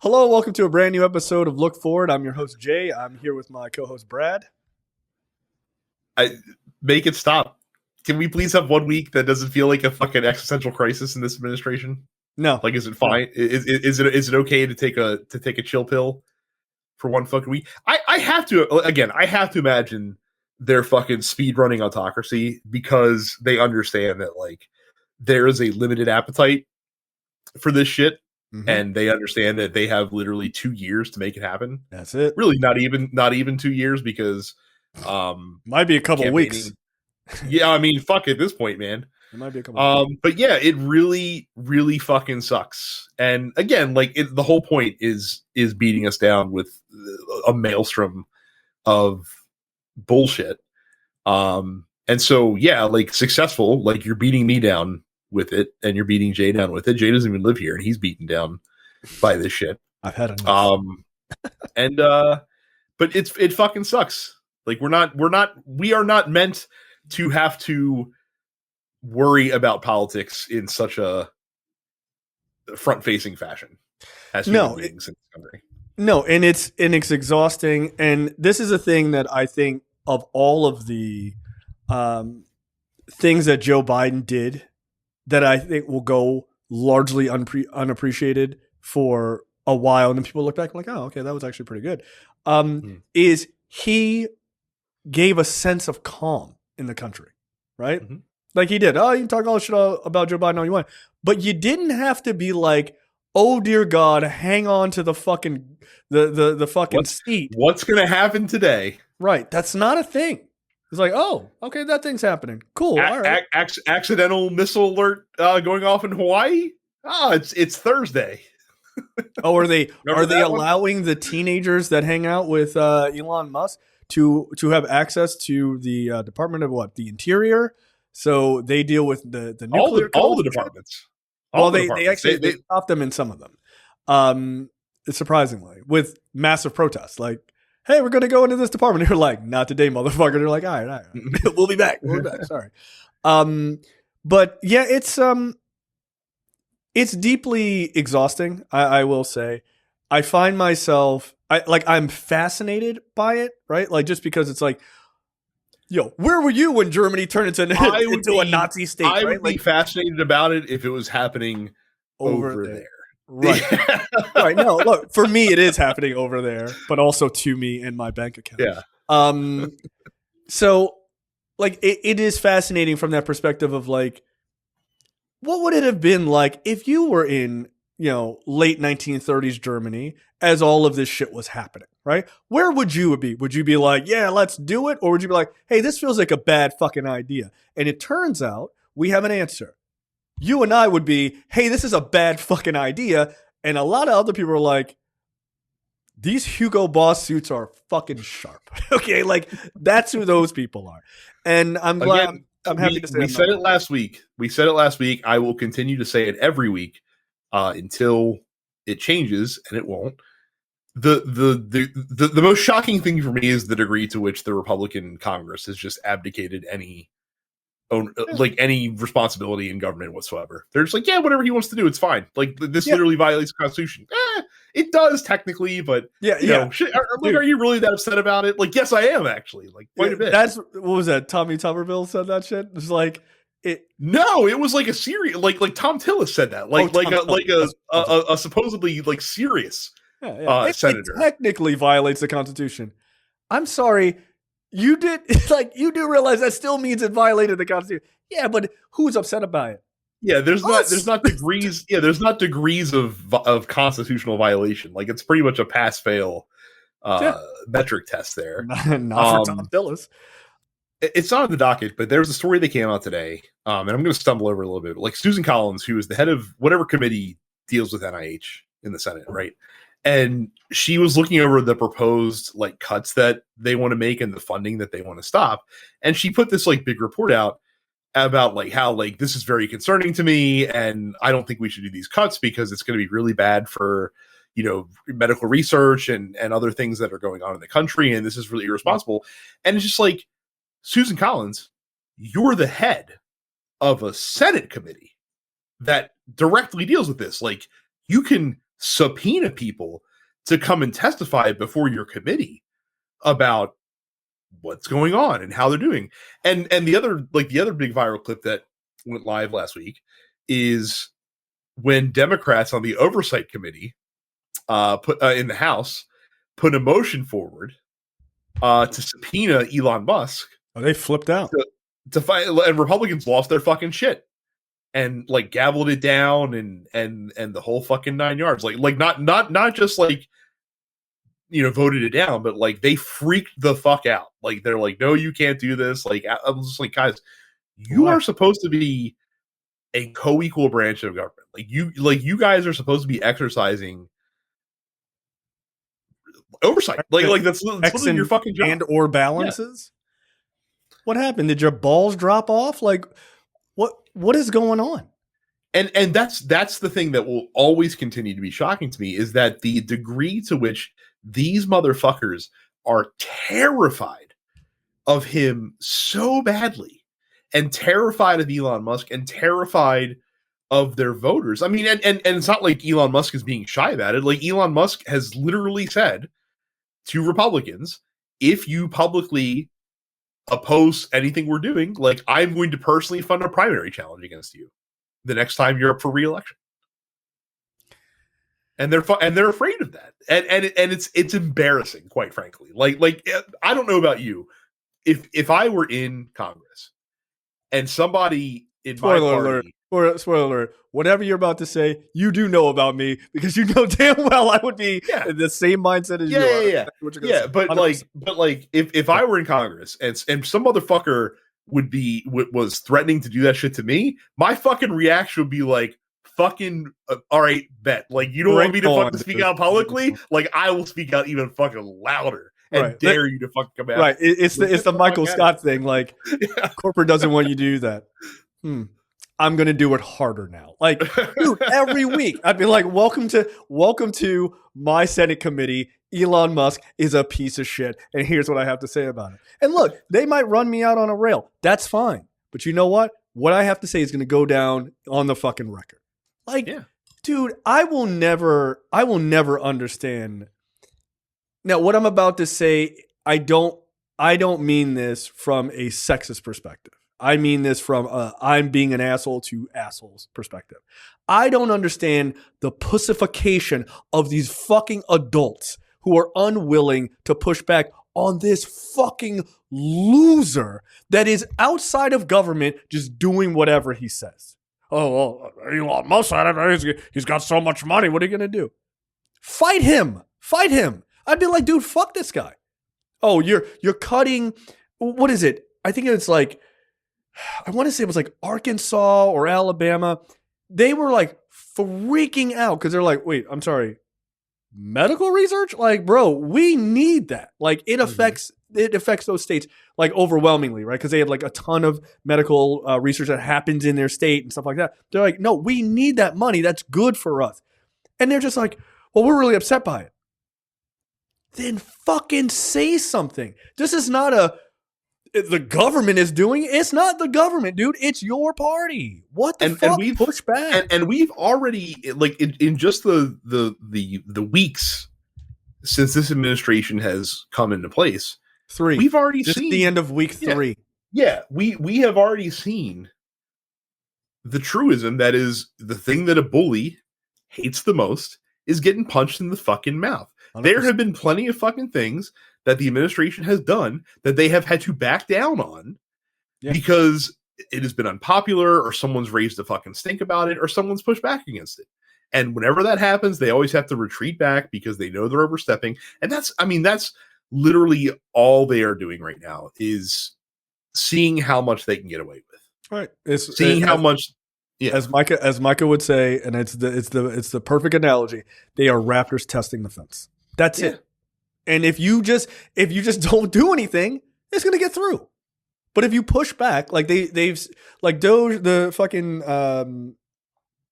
Hello, welcome to a brand new episode of Look Forward. I'm your host, Jay. I'm here with my co-host, Brad. I make it stop. Can we please have 1 week that doesn't feel like a fucking existential crisis in this administration? No. Like, is it fine? No. Is it okay to take a chill pill for 1 fucking week? I have to imagine they're fucking speed running autocracy because they understand that like there is a limited appetite for this shit. Mm-hmm. And they understand that they have literally 2 years to make it happen. That's it. Really, not even 2 years because might be a couple weeks. Yeah, I mean, fuck at this point, man. It might be a couple weeks. But yeah, it really, really fucking sucks. And again, like the whole point is beating us down with a maelstrom of bullshit. And so yeah, like successful, like you're beating me down with it, and you're beating Jay down with it. Jay doesn't even live here, and he's beaten down by this shit. I've had enough. But it fucking sucks. Like we are not meant to have to worry about politics in such a front-facing fashion as human beings in this country. No, and it's exhausting. And this is a thing that I think of all of the things that Joe Biden did that I think will go largely unappreciated for a while. And then people look back like, oh, okay, that was actually pretty good. Is he gave a sense of calm in the country, right? Mm-hmm. Like he did. Oh, you can talk all the shit about Joe Biden all you want. But you didn't have to be like, oh, dear God, hang on to the fucking the fucking seat. What's going to happen today? Right. That's not a thing. It's like, oh, okay, that thing's happening. Cool. All right. Accidental missile alert going off in Hawaii. It's Thursday. Oh, are they allowing the teenagers that hang out with Elon Musk to have access to the Department of what? The Interior? So they deal with the nuclear all the departments. They actually stopped them in some of them. Surprisingly, with massive protests, like, hey, we're going to go into this department. They're like, not today, motherfucker. They're like, all right. We'll be back. Sorry. But yeah, it's deeply exhausting. I will say, I find myself, I'm fascinated by it, right? Like, just because it's like, yo, where were you when Germany turned into a Nazi state? I would be fascinated about it if it was happening over there. Right. Right. No, look, for me, it is happening over there, but also to me and my bank account. Yeah. So, like, it is fascinating from that perspective of, like, what would it have been like if you were in, late 1930s Germany as all of this shit was happening, right? Where would you be? Would you be like, yeah, let's do it? Or would you be like, hey, this feels like a bad fucking idea? And it turns out we have an answer. You and I would be, hey, this is a bad fucking idea. And a lot of other people are like, these Hugo Boss suits are fucking sharp. Okay, like that's who those people are. And I'm glad. Again, I'm happy to say we said it last week. I will continue to say it every week until it changes, and it won't. The most shocking thing for me is the degree to which the Republican Congress has just abdicated any responsibility in government whatsoever. They're just like, yeah, whatever he wants to do, it's fine. Like this literally violates the Constitution. It does technically, but are you really that upset about it? Like, yes, I am actually. Like, quite a bit. That's what was that? Tommy Tuberville said that shit. It's like it. No, it was like a serious, like Tom Tillis said that, a supposedly like serious senator. It technically violates the Constitution. I'm sorry. You do realize that still means it violated the Constitution. Yeah, but who's upset about it? Yeah, there's not degrees. Yeah, there's not degrees of constitutional violation. Like it's pretty much a pass fail metric test there. Not for Tom Tillis. It's not on the docket, but there's a story that came out today, and I'm going to stumble over a little bit. Like Susan Collins, who is the head of whatever committee deals with NIH in the Senate, right? And she was looking over the proposed like cuts that they want to make and the funding that they want to stop. And she put this like big report out about like how like this is very concerning to me. And I don't think we should do these cuts because it's going to be really bad for, medical research and other things that are going on in the country. And this is really irresponsible. And it's just like, Susan Collins, you're the head of a Senate committee that directly deals with this. Like you can subpoena people to come and testify before your committee about what's going on and how they're doing. And the other big viral clip that went live last week is when Democrats on the oversight committee put in the House put a motion forward to subpoena Elon Musk. Oh, they flipped out to fight, and Republicans lost their fucking shit and like gavelled it down and the whole fucking 9 yards. Like not just like, voted it down, but like they freaked the fuck out. Like they're like, no, you can't do this. Like I'm just like, guys, you are supposed to be a co-equal branch of government. You guys are supposed to be exercising oversight. Like that's literally your fucking job. And or balances. Yeah. What happened? Did your balls drop off? Like what is going on? And that's the thing that will always continue to be shocking to me, is that the degree to which these motherfuckers are terrified of him so badly, and terrified of Elon Musk, and terrified of their voters. I mean, and it's not like Elon Musk is being shy about it. Like Elon Musk has literally said to Republicans, if you publicly oppose anything we're doing, like I'm going to personally fund a primary challenge against you the next time you're up for re-election. And they're afraid of that. And it's embarrassing, quite frankly. Like I don't know about you. If I were in Congress and somebody in my party, spoiler alert, whatever you're about to say, you do know about me, because you know damn well I would be in the same mindset as you are. Yeah. But like if I were in Congress and some motherfucker was threatening to do that shit to me, my fucking reaction would be like, fucking all right, bet. Like, you don't want me to fucking speak out publicly? Like, I will speak out even fucking louder and dare you to fucking come out. Right. It's the Michael Scott thing. Like, corporate doesn't want you to do that. I'm gonna do it harder now. Like, dude, every week I'd be like, welcome to my Senate committee. Elon Musk is a piece of shit, and here's what I have to say about it. And look, they might run me out on a rail. That's fine. But you know what? What I have to say is gonna go down on the fucking record. Like, dude, I will never understand. Now, what I'm about to say, I don't mean this from a sexist perspective. I mean this from I'm being an asshole to assholes perspective. I don't understand the pussification of these fucking adults who are unwilling to push back on this fucking loser that is outside of government just doing whatever he says. Oh, well, Elon Musk, he's got so much money. What are you going to do? Fight him. I'd be like, dude, fuck this guy. Oh, you're cutting. What is it? I think it's like, I want to say it was like Arkansas or Alabama. They were like freaking out because they're like, wait, I'm sorry, medical research? Like, bro, we need that. Like, it affects those states like overwhelmingly, right? Because they have like a ton of medical research that happens in their state and stuff like that. They're like, no, we need that money. That's good for us. And they're just like, well, we're really upset by it. Then fucking say something. This is not the government is doing. It's not the government, dude. It's your party. What the fuck? We've pushed back, and we've already, like, in just the weeks since this administration has come into place. 3. We've already just seen the end of week 3. Yeah, we have already seen the truism that is the thing that a bully hates the most is getting punched in the fucking mouth. 100%. There have been plenty of fucking things that the administration has done that they have had to back down on because it has been unpopular, or someone's raised a fucking stink about it, or someone's pushed back against it. And whenever that happens, they always have to retreat back because they know they're overstepping. And that's literally all they are doing right now, is seeing how much they can get away with. Right. Seeing how much. Yeah. As Micah would say, and it's the perfect analogy. They are Raptors testing the fence. That's it. And if you just don't do anything, it's gonna get through. But if you push back, like they've like Doge, the fucking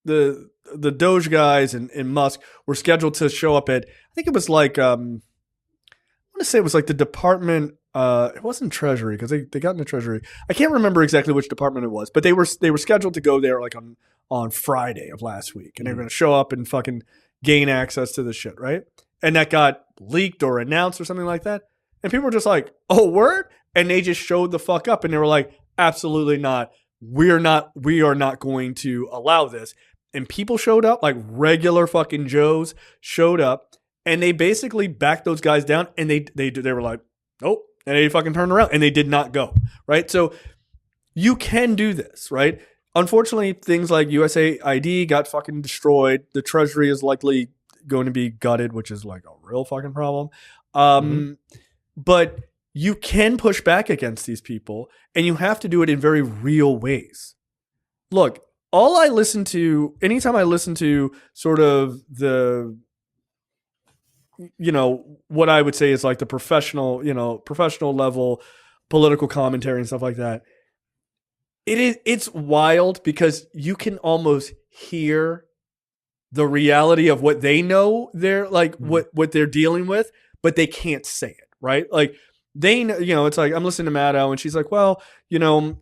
the Doge guys and Musk were scheduled to show up at, I think it was like I want to say it was like the department. It wasn't Treasury, because they got into Treasury. I can't remember exactly which department it was, but they were scheduled to go there like on Friday of last week, and they were going to show up and fucking gain access to the shit, right? And that got leaked or announced or something like that. And people were just like, oh, word? And they just showed the fuck up and they were like, absolutely not. We are not going to allow this. And people showed up, like regular fucking Joes showed up, and they basically backed those guys down, and they were like, nope, and they fucking turned around and they did not go, right? So you can do this, right? Unfortunately, things like USAID got fucking destroyed. The Treasury is likely going to be gutted, which is like a real fucking problem. But you can push back against these people, and you have to do it in very real ways. Look, anytime I listen to sort of the, what I would say is like the professional level political commentary and stuff like that, it's wild because you can almost hear the reality of what they know they're like, what they're dealing with, but they can't say it, right? Like, they know, it's like I'm listening to Maddow and she's like, well,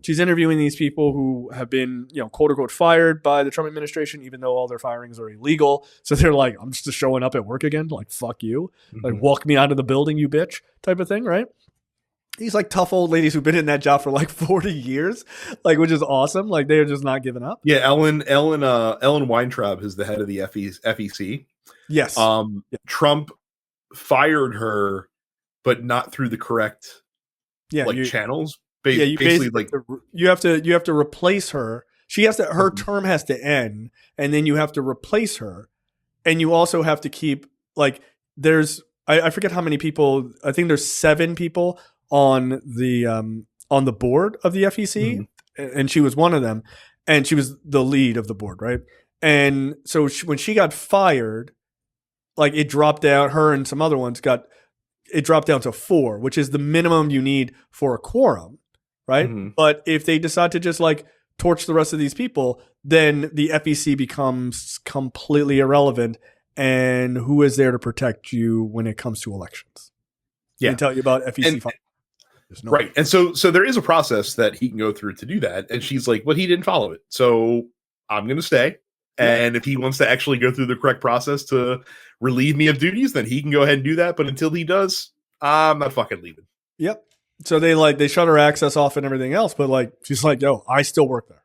she's interviewing these people who have been, quote unquote, fired by the Trump administration, even though all their firings are illegal. So they're like, I'm just showing up at work again. Like, fuck you. Like, walk me out of the building, you bitch, type of thing, right? These like tough old ladies who've been in that job for like 40 years, like, which is awesome. Like, they're just not giving up. Yeah. Ellen Weintraub is the head of the FEC. Yes. Trump fired her, but not through the correct channels. You have to replace her. Her term has to end, and then you have to replace her, and you also have to keep I forget how many people. I think there's 7 people on the board of the FEC, and she was one of them, and she was the lead of the board, right? And so when she got fired, like, it dropped down. Her and some other ones it dropped down to 4, which is the minimum you need for a quorum, right? But if they decide to just like torch the rest of these people, then the FEC becomes completely irrelevant. And who is there to protect you when it comes to elections? Yeah. Can tell you about FEC. Right. And so there is a process that he can go through to do that. And she's like, well, he didn't follow it. So I'm going to stay. And if he wants to actually go through the correct process to relieve me of duties, then he can go ahead and do that. But until he does, I'm not fucking leaving. Yep. So they shut her access off and everything else. But like, she's like, yo, I still work there.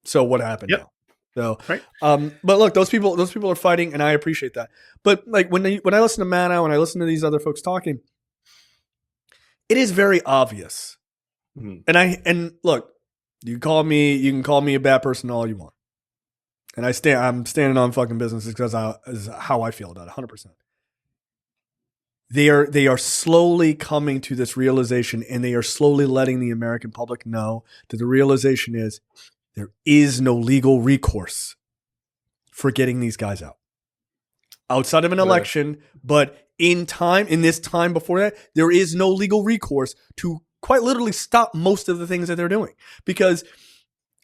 So what happened now? So, right. But look, those people are fighting, and I appreciate that. But like when I listen to Maddow and I listen to these other folks talking, it is very obvious. And look, you can call me a bad person all you want. And I'm standing on fucking business because is how I feel about it, 100%. They are slowly coming to this realization, and they are slowly letting the American public know that the realization is there is no legal recourse for getting these guys out. Outside of an election, but in this time before that, there is no legal recourse to quite literally stop most of the things that they're doing. Because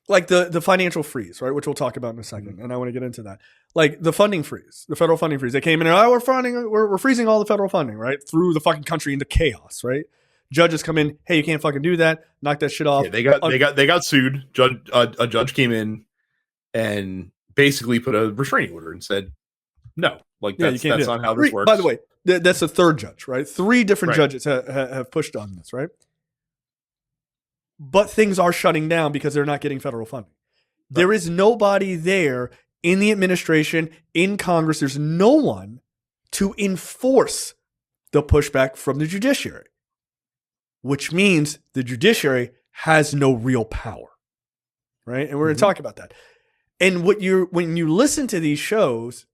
like the financial freeze, right, which we'll talk about in a second, and I want to get into that. Like the funding freeze, the federal funding freeze. They came in and we're freezing all the federal funding, right, through the fucking country into chaos, right? Judges come in, hey, you can't fucking do that. Knock that shit off. Yeah, they got sued. A judge came in and basically put a restraining order and said, no, like that's not how this works. By the way, that's a third judge, right? 3 different judges have pushed on this, right? But things are shutting down because they're not getting federal funding. Right. There is nobody there in the administration, in Congress. There's no one to enforce the pushback from the judiciary, which means the judiciary has no real power, right? And we're going to talk about that. And when you listen to these shows,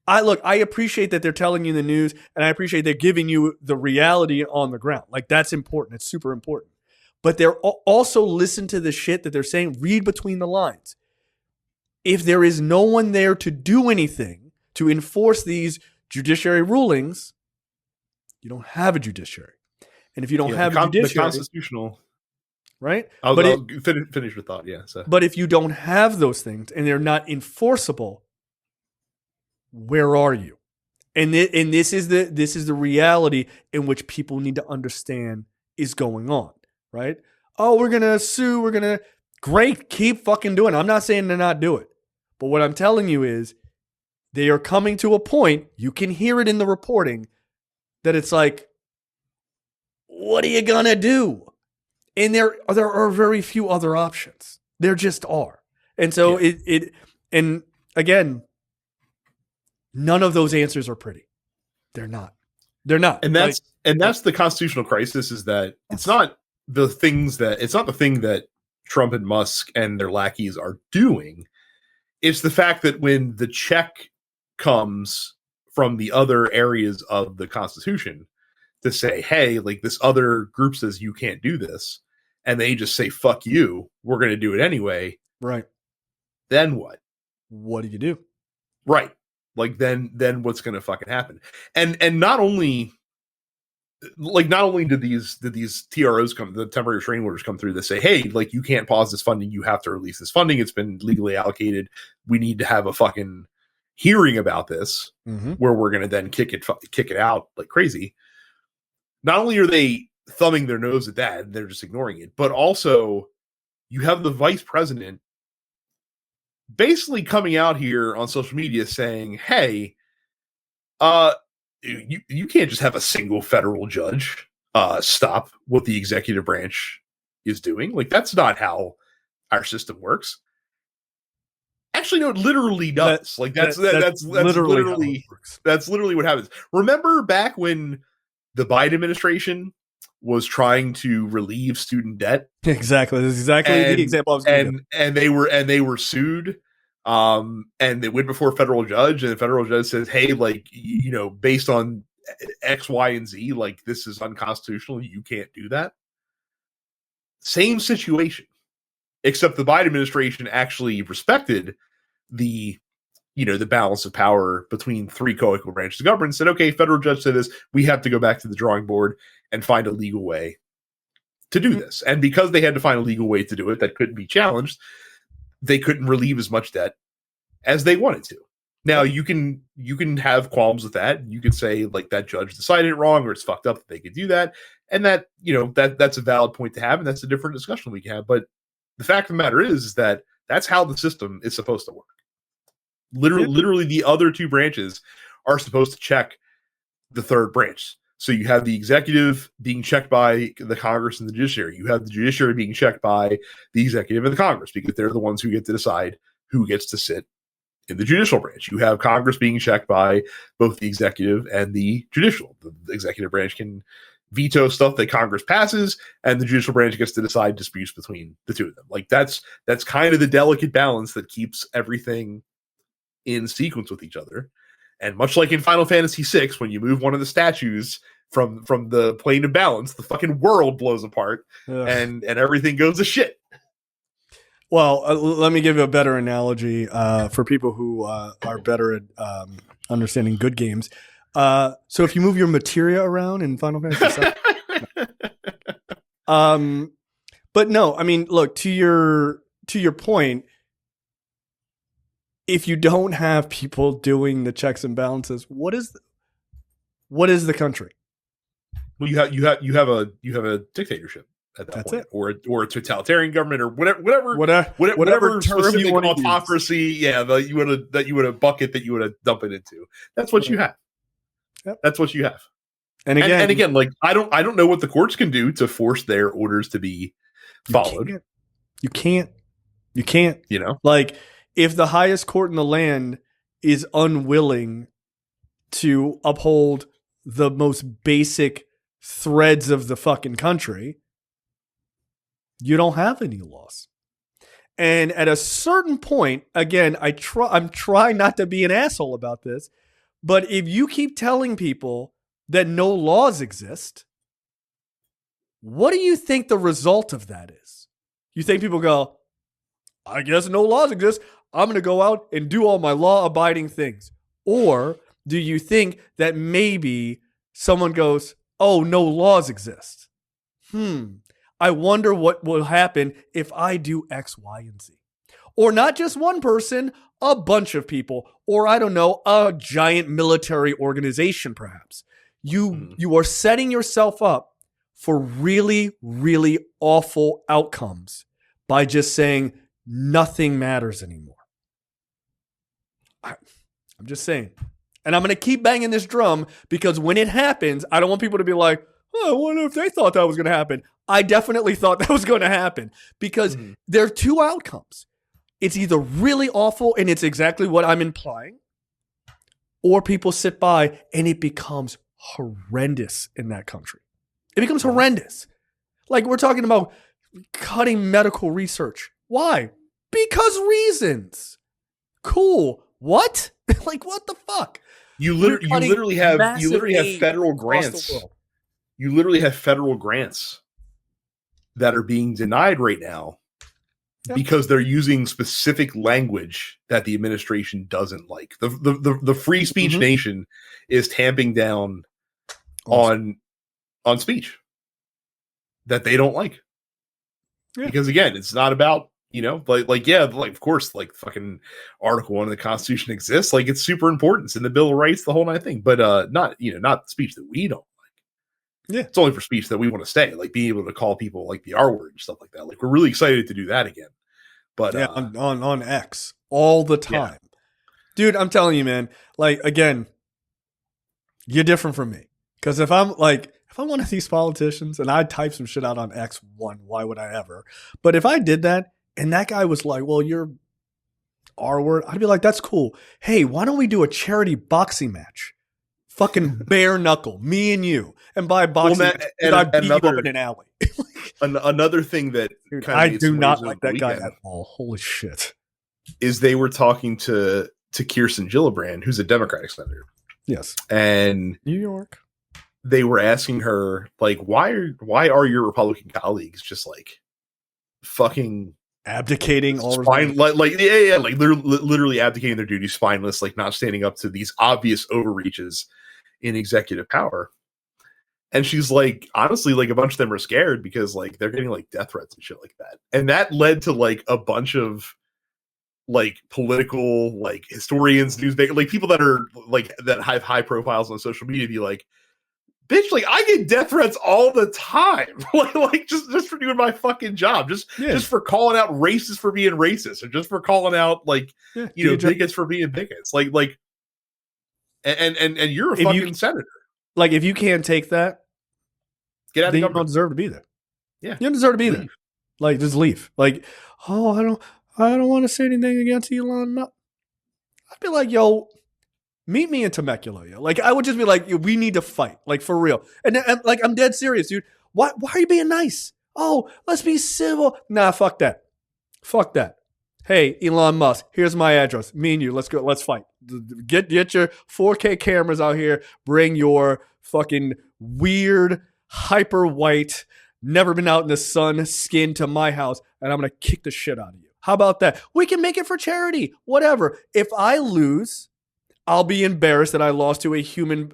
I appreciate that they're telling you the news, and I appreciate they're giving you the reality on the ground. Like, that's important. It's super important. But they're also listen to the shit that they're saying, read between the lines. If there is no one there to do anything to enforce these judiciary rulings, you don't have a judiciary. And if you don't have a judiciary, the constitutional, right? I'll finish your thought. Yeah. So. But if you don't have those things and they're not enforceable, where are you? And this is the reality in which people need to understand is going on, right? Oh, we're gonna sue. Great, keep fucking doing it. I'm not saying to not do it, but what I'm telling you is they are coming to a point, you can hear it in the reporting, that it's like, what are you going to do? And there are very few other options. There just are. And so and again, none of those answers are pretty. They're not. And that's the constitutional crisis, is that it's not the thing that Trump and Musk and their lackeys are doing. It's the fact that when the check comes from the other areas of the Constitution to say, hey, like, this other group says you can't do this, and they just say, fuck you, we're going to do it anyway. Right. Then what? What do you do? Right. Like, then what's going to fucking happen? And not only did these TROs come, the temporary restraining orders come through that say, hey, like, you can't pause this funding, you have to release this funding, it's been legally allocated, we need to have a fucking hearing about this, where we're going to then kick it out like crazy. Not only are they thumbing their nose at that, they're just ignoring it, but also you have the vice president basically coming out here on social media saying, hey, you can't just have a single federal judge stop what the executive branch is doing. Like, that's not how our system works. Actually, no, it literally does. That's literally what happens. Remember back when the Biden administration was trying to relieve student debt? Exactly. This is exactly the example I was going to give. And they were sued. And they went before a federal judge, and the federal judge says, hey, like, you know, based on X, Y, and Z, like, this is unconstitutional. You can't do that. Same situation, except the Biden administration actually respected the balance of power between three co-equal branches of government, and said, okay, federal judge said this, we have to go back to the drawing board and find a legal way to do this. And because they had to find a legal way to do it that couldn't be challenged, they couldn't relieve as much debt as they wanted to. Now, you can have qualms with that. You could say, like, that judge decided it wrong, or it's fucked up that they could do that. And that, that's a valid point to have, and that's a different discussion we can have. But the fact of the matter is that that's how the system is supposed to work. Literally, the other two branches are supposed to check the third branch. So you have the executive being checked by the Congress and the judiciary. You have the judiciary being checked by the executive and the Congress, because they're the ones who get to decide who gets to sit in the judicial branch. You have Congress being checked by both the executive and the judicial. The executive branch can veto stuff that Congress passes, and the judicial branch gets to decide disputes between the two of them. Like, that's kind of the delicate balance that keeps everything in sequence with each other. And much like in Final Fantasy VI, when you move one of the statues from the plane of balance, the fucking world blows apart. and everything goes to shit. Well, let me give you a better analogy for people who are better at understanding good games. So if you move your materia around in Final Fantasy VII, but no, I mean, look, to your point, if you don't have people doing the checks and balances, what is the country? Well, you have a dictatorship at that point, or a totalitarian government, or whatever term you want, autocracy. Yeah, that you would have bucket that you would have dump it into. That's what you have. Yep. That's what you have. And again, like, I don't know what the courts can do to force their orders to be followed. You can't. Like, if the highest court in the land is unwilling to uphold the most basic threads of the fucking country, you don't have any laws. And at a certain point, again, I'm trying not to be an asshole about this, but if you keep telling people that no laws exist, what do you think the result of that is? You think people go, I guess no laws exist, I'm going to go out and do all my law-abiding things? Or do you think that maybe someone goes, oh, no laws exist? I wonder what will happen if I do X, Y, and Z. Or not just one person, a bunch of people. Or, I don't know, a giant military organization, perhaps. You are setting yourself up for really, really awful outcomes by just saying nothing matters anymore. I'm just saying. And I'm going to keep banging this drum because when it happens, I don't want people to be like, oh, I wonder if they thought that was going to happen. I definitely thought that was going to happen because there are two outcomes. It's either really awful and it's exactly what I'm implying, or people sit by and it becomes horrendous in that country. It becomes horrendous. Like we're talking about cutting medical research. Why? Because reasons. Cool. What? Like what the fuck? You literally have federal grants. You literally have federal grants that are being denied right now because they're using specific language that the administration doesn't like. The free speech nation is tamping down on speech that they don't like. Yeah. Because again, it's not about, of course, like fucking Article 1 of the Constitution exists. Like it's super important. It's in the Bill of Rights, the whole nine thing, but not speech that we don't. Yeah, it's only for speech that we want to stay, like being able to call people like the R word and stuff like that. Like we're really excited to do that again. But on X all the time, dude. I'm telling you, man. Like again, you're different from me because if I'm one of these politicians and I type some shit out on X, why would I ever? But if I did that and that guy was like, "Well, you're R word," I'd be like, "That's cool. Hey, why don't we do a charity boxing match?" Fucking bare knuckle, me and you, and by boxing, I beat you up in an alley. Another thing that dude, I do not like that guy at all. Holy shit! Is they were talking to Kirsten Gillibrand, who's a Democratic senator. Yes, and New York. They were asking her like, why are your Republican colleagues just like fucking abdicating all like they're literally abdicating their duties, spineless, like not standing up to these obvious overreaches in executive power. And she's like, honestly, like a bunch of them are scared because like they're getting like death threats and shit like that. And that led to like a bunch of like political like historians, newsmakers, like people that are like that have high profiles on social media be like, bitch, like I get death threats all the time. like just for doing my fucking job. Just for calling out racists for being racist, or just for calling out like bigots for being bigots. Like and you're a fucking senator. Like if you can't take that, get out of then government. You don't deserve to be there. Yeah. You don't deserve to be there. Like just leave. Like, oh, I don't want to say anything against Elon Musk. I'd be like, yo, meet me in Temecula, yo. Like I would just be like, we need to fight, like for real. And like I'm dead serious, dude. Why are you being nice? Oh, let's be civil. Nah, fuck that. Fuck that. Hey, Elon Musk, here's my address. Me and you, let's go. Let's fight. Get your 4K cameras out here. Bring your fucking weird, hyper white, never been out in the sun skin to my house, and I'm gonna kick the shit out of you. How about that? We can make it for charity. Whatever. If I lose, I'll be embarrassed that I lost to a human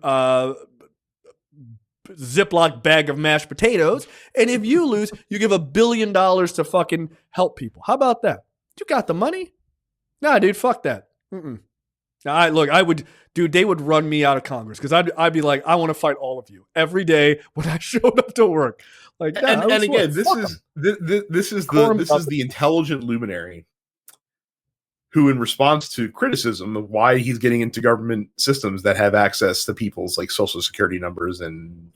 Ziploc bag of mashed potatoes. And if you lose, you give $1 billion to fucking help people. How about that? You got the money? Nah, dude, fuck that. They would run me out of Congress because I'd be like, I want to fight all of you every day when I showed up to work. Like, and again, this is the intelligent luminary who, in response to criticism of why he's getting into government systems that have access to people's like social security numbers and,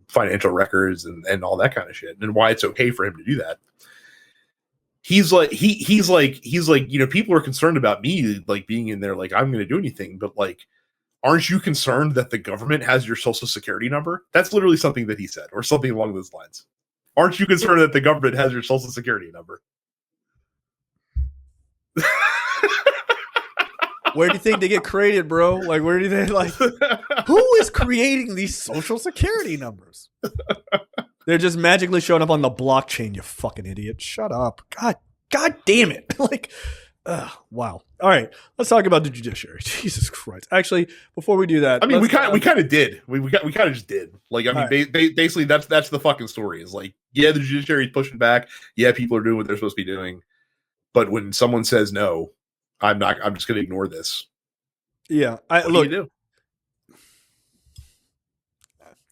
financial records and all that kind of shit, and why it's okay for him to do that. He's like, people are concerned about me, like being in there, like I'm going to do anything, but like, aren't you concerned that the government has your social security number? That's literally something that he said, or something along those lines. Aren't you concerned that the government has your social security number? Where do you think they get created, bro? Like, where do they who is creating these social security numbers? They're just magically showing up on the blockchain, you fucking idiot. Shut up. God damn it. Wow. All right. Let's talk about the judiciary. Jesus Christ. Actually, before we do that, I mean, we kind of did. We kind of just did. Like, I mean, basically that's the fucking story. Is like, yeah, the judiciary is pushing back. Yeah, people are doing what they're supposed to be doing. But when someone says no, I'm just going to ignore this. Yeah. What do you do?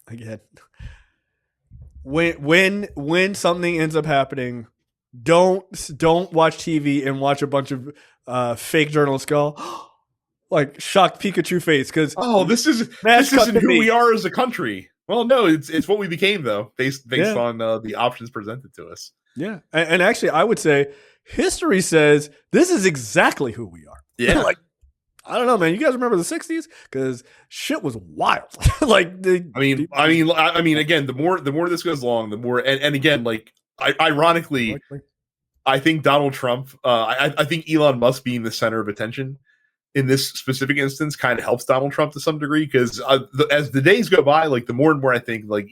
Again, when something ends up happening, don't watch TV and watch a bunch of fake journalists go, like shocked Pikachu face because this Smash cut isn't to who me. we are as a country. Well, no, it's what we became though, based Yeah. on the options presented to us. Yeah, and actually, I would say history says this is exactly who we are. Yeah. Like, I don't know, man. You guys remember the '60s? Because shit was wild. Like, I mean, again, the more this goes along, the more, and again, like, ironically, I think Donald Trump, I think Elon Musk being the center of attention in this specific instance kind of helps Donald Trump to some degree, because as the days go by, like, the more and more I think, like,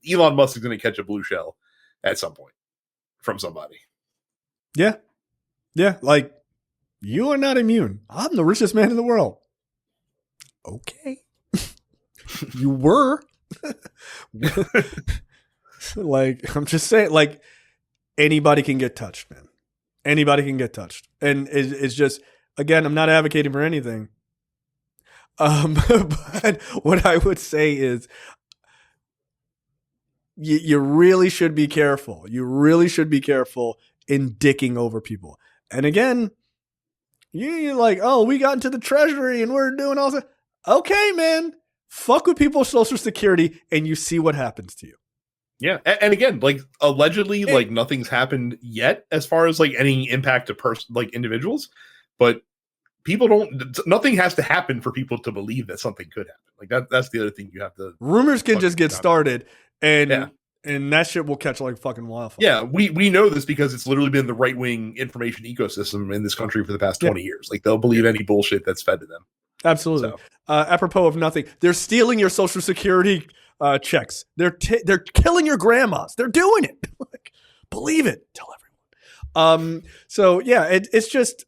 Elon Musk is going to catch a blue shell at some point from somebody. Yeah. Like, you are not immune. I'm the richest man in the world. Okay. You were. Like, I'm just saying, like, anybody can get touched, man. Anybody can get touched. And it's just, again, I'm not advocating for anything. But what I would say is you really should be careful. You really should be careful in dicking over people. And again, you're like, oh, we got into the treasury and we're doing all that. Okay, man. Fuck with people's social security and you see what happens to you. Yeah. And again, like, allegedly, like, nothing's happened yet as far as, like, any impact to like individuals, but nothing has to happen for people to believe that something could happen. Like, that's the other thing you have to. Rumors can just get started and that shit will catch like fucking wildfire. Yeah. We know this because it's literally been the right wing information ecosystem in this country for the past 20 years. Like, they'll believe any bullshit that's fed to them. Absolutely. So. Apropos of nothing, they're stealing your social security checks. They're killing your grandmas. They're doing it. Like, believe it. Tell everyone. So yeah, it's just.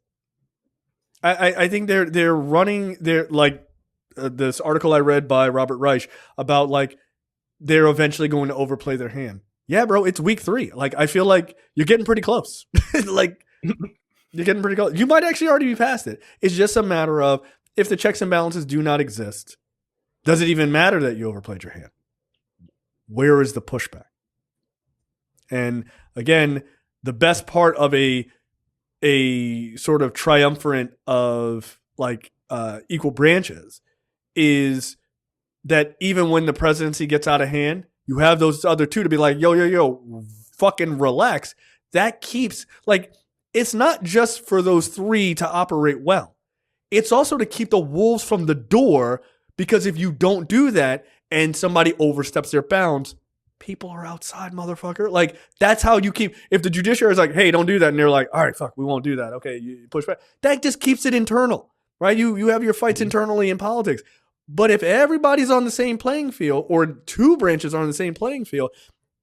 I think they're running. They're like this article I read by Robert Reich about like they're eventually going to overplay their hand. Yeah, bro, it's week 3. Like, I feel like you're getting pretty close. Like, you're getting pretty close. You might actually already be past it. It's just a matter of if the checks and balances do not exist, does it even matter that you overplayed your hand? Where is the pushback? And again, the best part of a sort of triumvirate of like equal branches is that even when the presidency gets out of hand, you have those other two to be like, yo, fucking relax. That keeps, like, it's not just for those 3 to operate well. It's also to keep the wolves from the door, because if you don't do that and somebody oversteps their bounds, people are outside, motherfucker. Like, that's how you keep, if the judiciary is like, hey, don't do that, and they're like, all right, fuck, we won't do that. Okay, you push back. That just keeps it internal, right? You have your fights internally in politics. But if everybody's on the same playing field, or 2 branches are on the same playing field,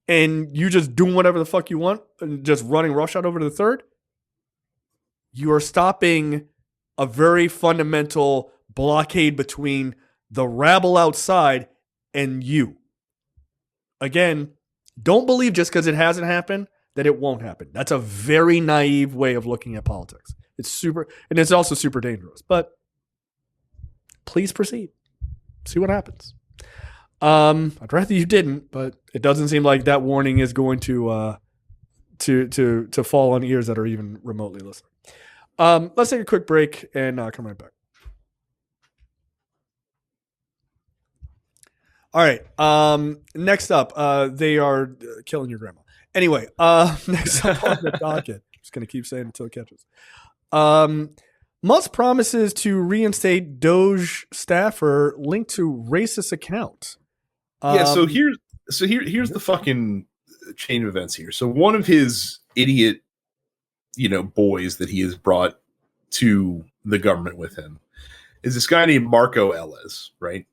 and you just doing whatever the fuck you want and just running roughshod over to the third, you are stopping a very fundamental blockade between the rabble outside and you. Again, don't believe just because it hasn't happened that it won't happen. That's a very naive way of looking at politics. And it's also super dangerous. But please proceed. See what happens. I'd rather you didn't, but it doesn't seem like that warning is going to fall on ears that are even remotely listening. Let's take a quick break and come right back. All right. Next up, they are killing your grandma. Anyway, next up on the docket. Just going to keep saying it until it catches. Musk promises to reinstate Doge staffer linked to racist account. So here's the fucking chain of events here. So one of his idiot, boys that he has brought to the government with him is this guy named Marco Ellis, right?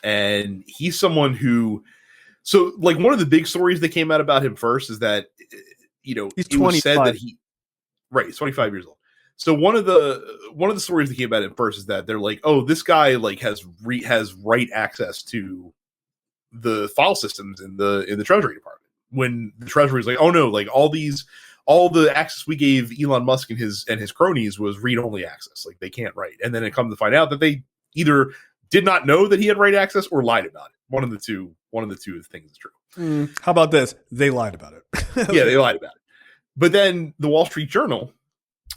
And he's someone who, so like one of the big stories that came out about him first is that, he's 25. Said that he's 25 years old. So one of the stories that came about him first is that they're like, oh, this guy like has write access to the file systems in the Treasury Department. When the Treasury is like, oh no, like all the access we gave Elon Musk and his cronies was read only access. Like, they can't write. And then it comes to find out that they either did not know that he had write access or lied about it. One of the two things is true. How about this? They lied about it. Yeah, they lied about it. But then the Wall Street Journal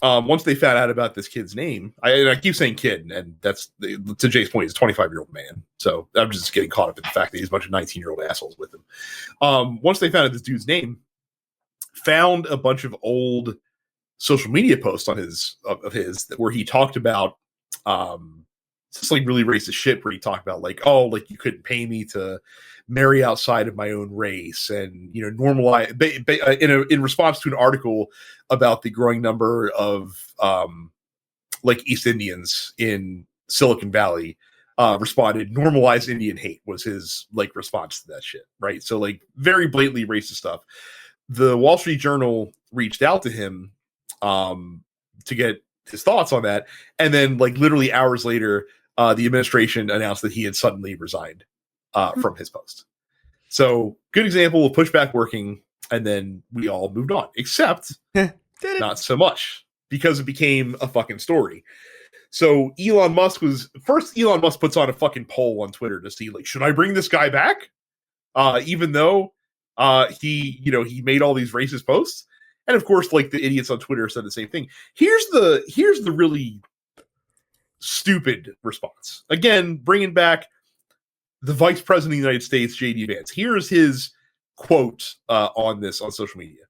Once they found out about this kid's name, I keep saying kid, and that's to Jay's point, he's a 25-year-old man. So I'm just getting caught up in the fact that he's a bunch of 19-year-old assholes with him. Once they found out this dude's name, found a bunch of old social media posts on his where he talked about just like really racist shit, where he talked about like, oh, like you couldn't pay me to marry outside of my own race, and you know, normalize in response to an article about the growing number of like East Indians in Silicon Valley, responded, normalize Indian hate was his like response to that shit, right? So like very blatantly racist stuff. The Wall Street Journal reached out to him to get his thoughts on that, and then like literally hours later, the administration announced that he had suddenly resigned from his post. So good example of pushback working, and then we all moved on, except not so much, because it became a fucking story. So Elon Musk puts on a fucking poll on Twitter to see like, should I bring this guy back? Even though he made all these racist posts. And of course, like the idiots on Twitter said the same thing. Here's the really stupid response. Again, bringing back the Vice President of the United States, J.D. Vance. Here's his quote on social media.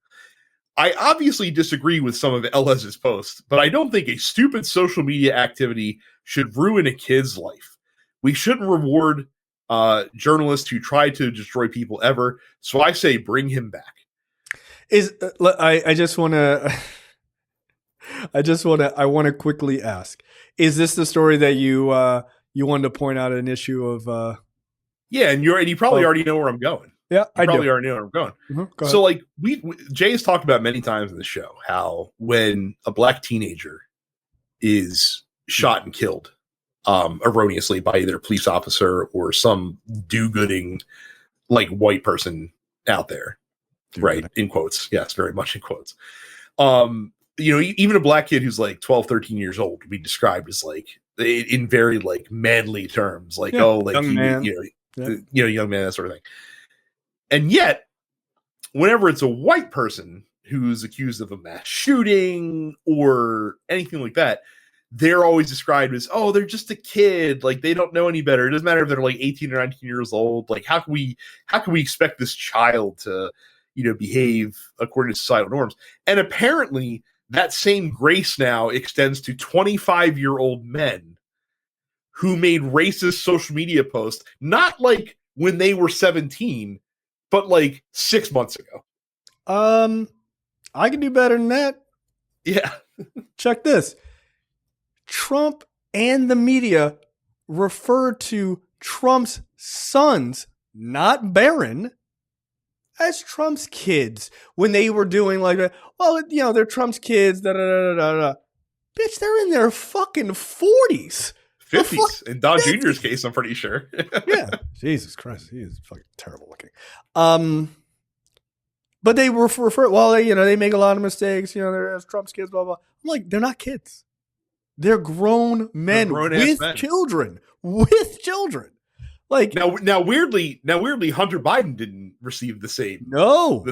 I obviously disagree with some of LS's posts, but I don't think a stupid social media activity should ruin a kid's life. We shouldn't reward journalists who try to destroy people ever. So I say bring him back. I want to quickly ask, is this the story that you wanted to point out an issue of yeah, and you probably already know where I'm going. Yeah, I probably already know where I'm going. Mm-hmm. So like Jay has talked about many times in the show how when a black teenager is shot and killed erroneously by either a police officer or some do-gooding like white person out there, right? In quotes. Yes, very much in quotes. Even a black kid who's like 12, 13 years old would be described as like in very like manly terms, like, oh, like young man, young man, that sort of thing. And yet, whenever it's a white person who's accused of a mass shooting or anything like that, they're always described as, oh, they're just a kid. Like, they don't know any better. It doesn't matter if they're like 18 or 19 years old. Like, how can we expect this child to, behave according to societal norms? And apparently that same grace now extends to 25-year-old men who made racist social media posts, not like when they were 17, but like 6 months ago. I can do better than that. Yeah. Check this. Trump and the media refer to Trump's sons, not Barron, as Trump's kids when they were doing like, well, they're Trump's kids. Da, da, da, da, da. Bitch, they're in their fucking 40s. 50s. In Don Jr.'s case, I'm pretty sure. Yeah. Jesus Christ. He is fucking terrible looking. But they refer, well, they make a lot of mistakes. They're as Trump's kids, blah, blah. I'm like, they're not kids. They're grown men with children. With children. Like now, weirdly, Hunter Biden didn't receive the same. No.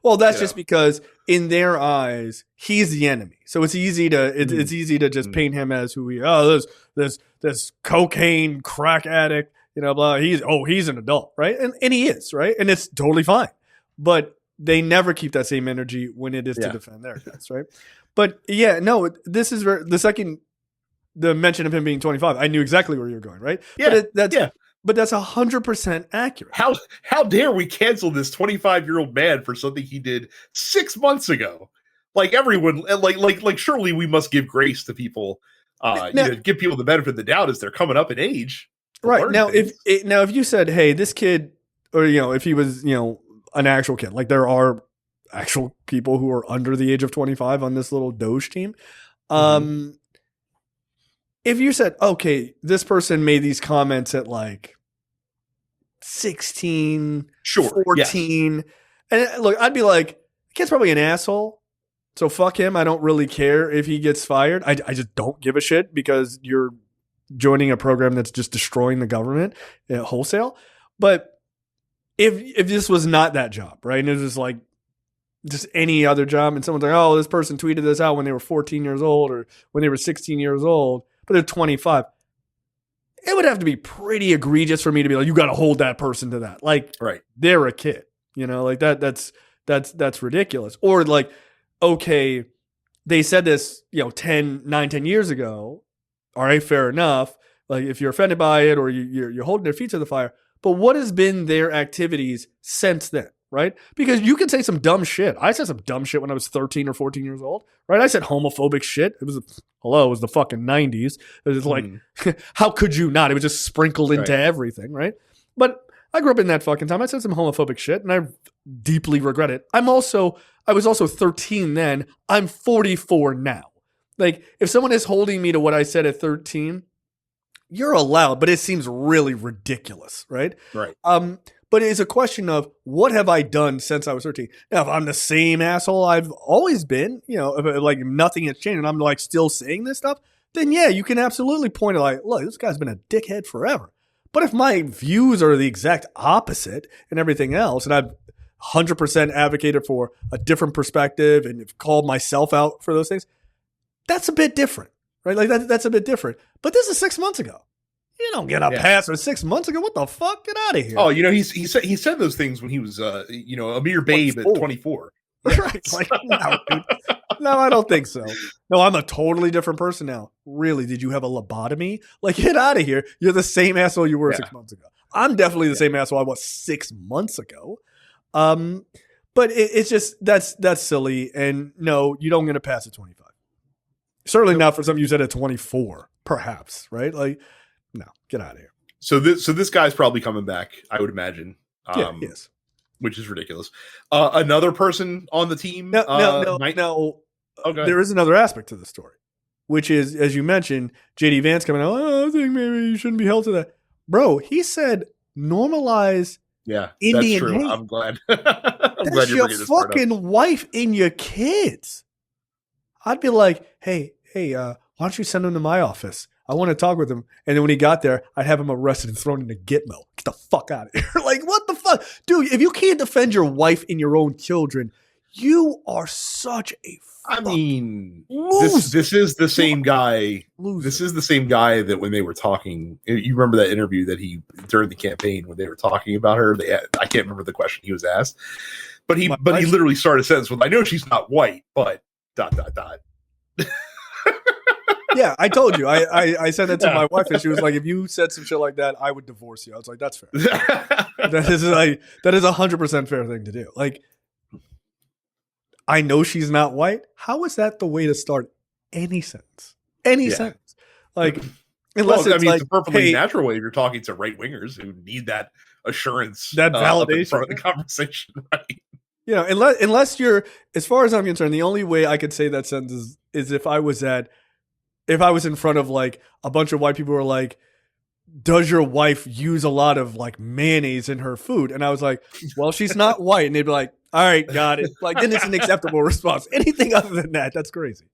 Well, that's just because in their eyes, he's the enemy. So it's easy to just paint him as who he. Oh, this cocaine crack addict. Blah. He's an adult, right? And he is, right? And it's totally fine. But they never keep that same energy when it is to defend their guys, right? But yeah, no, this is the second. The mention of him being 25, I knew exactly where you were going, right? Yeah, but that's 100% accurate. How dare we cancel this 25-year-old man for something he did 6 months ago? Like everyone, like surely we must give grace to people. Give people the benefit of the doubt as they're coming up in age. Right now, if you said, hey, this kid, or if he was an actual kid, like there are actual people who are under the age of 25 on this little Doge team. If you said, okay, this person made these comments at like 16, 14, and look, I'd be like, the kid's probably an asshole, so fuck him. I don't really care if he gets fired. I just don't give a shit because you're joining a program that's just destroying the government wholesale. But if this was not that job, right, and it was just like just any other job, and someone's like, oh, this person tweeted this out when they were 14 years old or when they were 16 years old, but they're 25. It would have to be pretty egregious for me to be like, you got to hold that person to that. Like, Right. They're a kid, like that's ridiculous. Or like, okay, they said this, 10 years ago. All right, fair enough. Like if you're offended by it or you're holding their feet to the fire, but what has been their activities since then? Right? Because you can say some dumb shit. I said some dumb shit when I was 13 or 14 years old, right? I said homophobic shit. It was the fucking 90s. It was like, how could you not? It was just sprinkled into everything, right? But I grew up in that fucking time. I said some homophobic shit, and I deeply regret it. I was also 13 then. I'm 44 now. Like, if someone is holding me to what I said at 13, you're allowed, but it seems really ridiculous, right? Right. But it's a question of what have I done since I was 13? Now, if I'm the same asshole I've always been, if like nothing has changed and I'm like still saying this stuff, then yeah, you can absolutely point to like, look, this guy's been a dickhead forever. But if my views are the exact opposite and everything else, and I've 100% advocated for a different perspective and have called myself out for those things, that's a bit different, right? Like that's a bit different. But this is 6 months ago. You don't get a pass for 6 months ago. What the fuck? Get out of here. Oh, he said those things when he was a mere babe 24. At 24. Right. Like, no, dude. No, I don't think so. No, I'm a totally different person now. Really? Did you have a lobotomy? Like, get out of here. You're the same asshole you were 6 months ago. I'm definitely the same asshole I was 6 months ago. But it's just that's silly. And no, you don't get a pass at 25. Certainly not for something you said at 24, perhaps, right? Like, no, get out of here. So this guy's probably coming back, I would imagine. Yes. Which is ridiculous. Another person on the team. No. Okay. There is another aspect to the story, which is, as you mentioned, JD Vance coming out. Oh, I think maybe you shouldn't be held to that, bro. He said normalize. Yeah, Indian that's true. hate. I'm glad. I'm glad you're bringing this part up. Your fucking wife and your kids. I'd be like, hey, why don't you send him to my office? I want to talk with him. And then when he got there, I'd have him arrested and thrown into Gitmo. Get the fuck out of here. Like, what the fuck? Dude, if you can't defend your wife and your own children, you are such a fucking loser. This is the same guy. Loser. This is the same guy that when they were talking, you remember that interview that he, during the campaign, when they were talking about her, I can't remember the question he was asked, but he literally started a sentence with, I know she's not white, but ... Yeah, I told you. I said that to my wife, and she was like, "If you said some shit like that, I would divorce you." I was like, "That's fair. That is 100% fair thing to do." Like, I know she's not white. How is that the way to start any sentence? Any sentence? Like, unless it's a perfectly natural way if you're talking to right wingers who need that assurance, that validation in front of the conversation, right? Unless you're, as far as I'm concerned, the only way I could say that sentence is if I was in front of like a bunch of white people who are like, does your wife use a lot of like mayonnaise in her food? And I was like, well, she's not white. And they'd be like, all right, got it. Like, then it's an acceptable response. Anything other than that, that's crazy.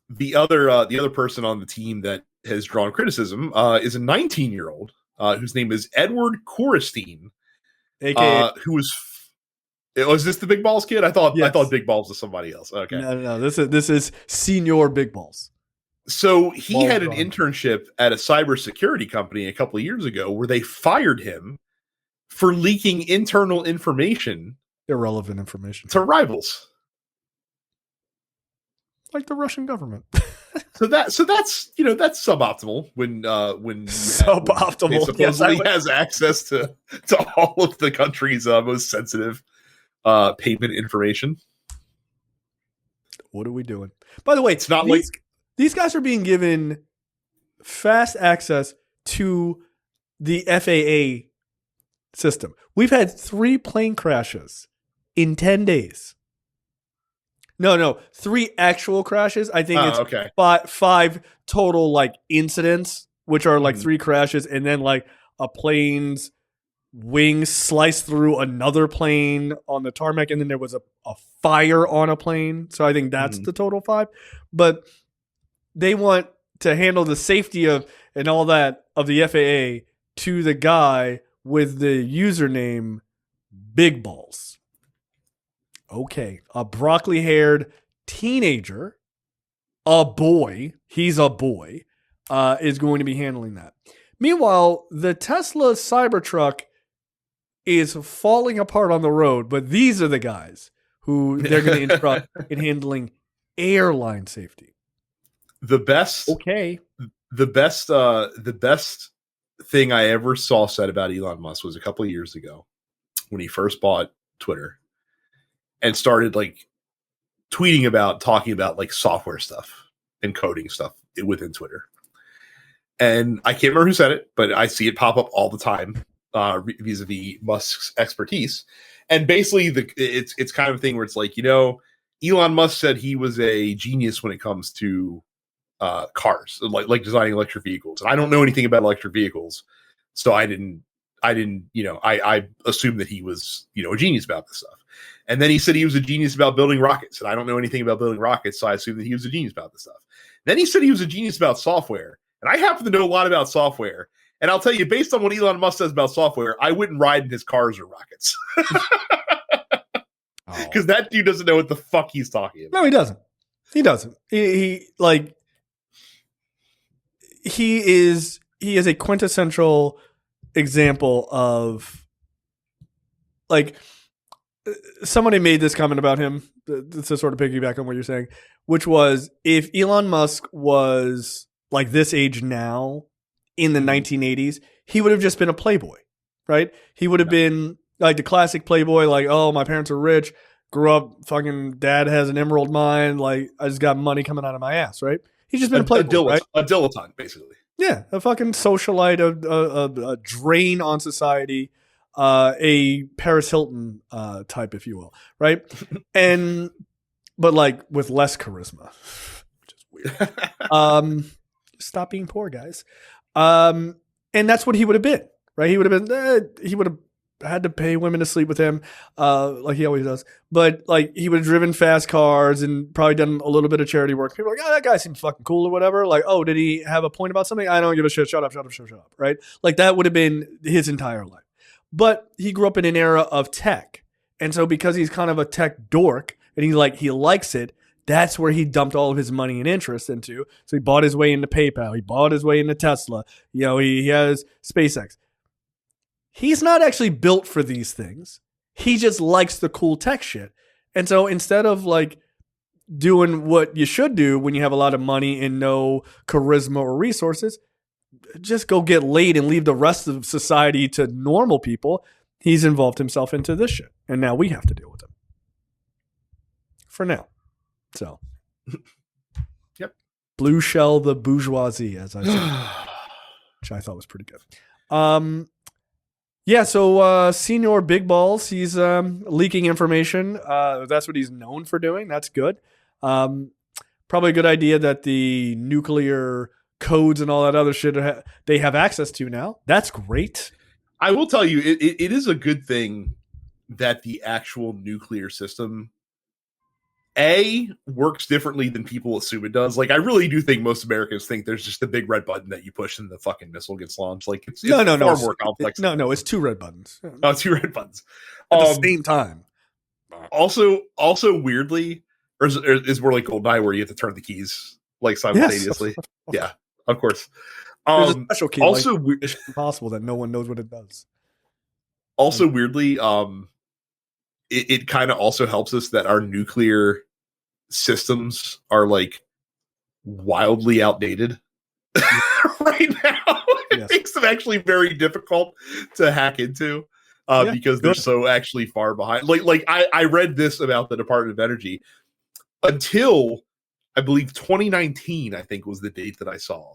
The other person on the team that has drawn criticism is a 19-year-old whose name is Edward Korestein, who was. Was this the Big Balls kid? I thought Big Balls was somebody else. Okay, no. This is Senior Big Balls. So he had an internship at a cybersecurity company a couple of years ago where they fired him for leaking internal information, irrelevant information, to rivals, like the Russian government. So that's suboptimal when suboptimal he supposedly has access to all of the country's most sensitive payment information. What are we doing? By the way, it's not these guys are being given fast access to the FAA system. We've had 3 plane crashes in 10 days. No, 3 actual crashes. I think it's okay. 5 total like incidents, which are like 3 crashes, and then like a plane's wings sliced through another plane on the tarmac, and then there was a fire on a plane. So I think that's the total 5. But they want to handle the safety of and all that of the FAA to the guy with the username Big Balls. Okay. A broccoli-haired teenager, a boy, he's a boy, is going to be handling that. Meanwhile, the Tesla Cybertruck is falling apart on the road, but these are the guys who they're going to instruct in handling airline safety. The best, Okay. the best thing I ever saw said about Elon Musk was a couple of years ago when he first bought Twitter and started like talking about like software stuff and coding stuff within Twitter. And I can't remember who said it, but I see it pop up all the time vis-a-vis Musk's expertise. And basically, it's kind of a thing where it's like, Elon Musk said he was a genius when it comes to cars, like designing electric vehicles. And I don't know anything about electric vehicles, so I assumed that he was, a genius about this stuff. And then he said he was a genius about building rockets, and I don't know anything about building rockets, so I assumed that he was a genius about this stuff. Then he said he was a genius about software, and I happen to know a lot about software. And I'll tell you, based on what Elon Musk says about software, I wouldn't ride in his cars or rockets. Because that dude doesn't know what the fuck he's talking about. No, he doesn't. He doesn't. He is a quintessential example of like somebody made this comment about him to sort of piggyback on what you're saying, which was if Elon Musk was like this age now in the 1980s, he would have just been a playboy, right? He would have been like the classic playboy, like, oh, my parents are rich, grew up, fucking dad has an emerald mine, like I just got money coming out of my ass, right? He's just been a playboy, right? A dilettante, basically. Yeah, a fucking socialite, a drain on society, a Paris Hilton type, if you will, right? But like with less charisma, which is weird. Stop being poor, guys. And that's what he would have been, right? He would have been. He would have had to pay women to sleep with him, like he always does. But like he would have driven fast cars and probably done a little bit of charity work. People are like, oh, that guy seems fucking cool or whatever. Like, oh, did he have a point about something? I don't give a shit. Shut up. Right? Like that would have been his entire life. But he grew up in an era of tech, and so because he's kind of a tech dork and he likes it. That's where he dumped all of his money and interest into. So he bought his way into PayPal. He bought his way into Tesla. He has SpaceX. He's not actually built for these things. He just likes the cool tech shit. And so instead of like doing what you should do when you have a lot of money and no charisma or resources, just go get laid and leave the rest of society to normal people, he's involved himself into this shit. And now we have to deal with him. For now. So, yep. Blue shell the bourgeoisie, as I said, which I thought was pretty good. So Senior Big Balls, he's leaking information. That's what he's known for doing. That's good. Probably a good idea that the nuclear codes and all that other shit they have access to now. That's great. I will tell you, it is a good thing that the actual nuclear system works differently than people assume it does. Like, I really do think most Americans think there's just a big red button that you push and the fucking missile gets launched. Like, it's far more complex. No, it's two red buttons. Oh, two red buttons at the same time. Also, weirdly, or is more like GoldenEye where you have to turn the keys like simultaneously. Yes. Yeah, of course. There's a special key. Also, it's impossible that no one knows what it does. Also, weirdly, it kind of also helps us that our nuclear systems are like wildly outdated right now. It makes them actually very difficult to hack into because they're so actually far behind. Like I read this about the Department of Energy until I believe 2019, I think was the date that I saw.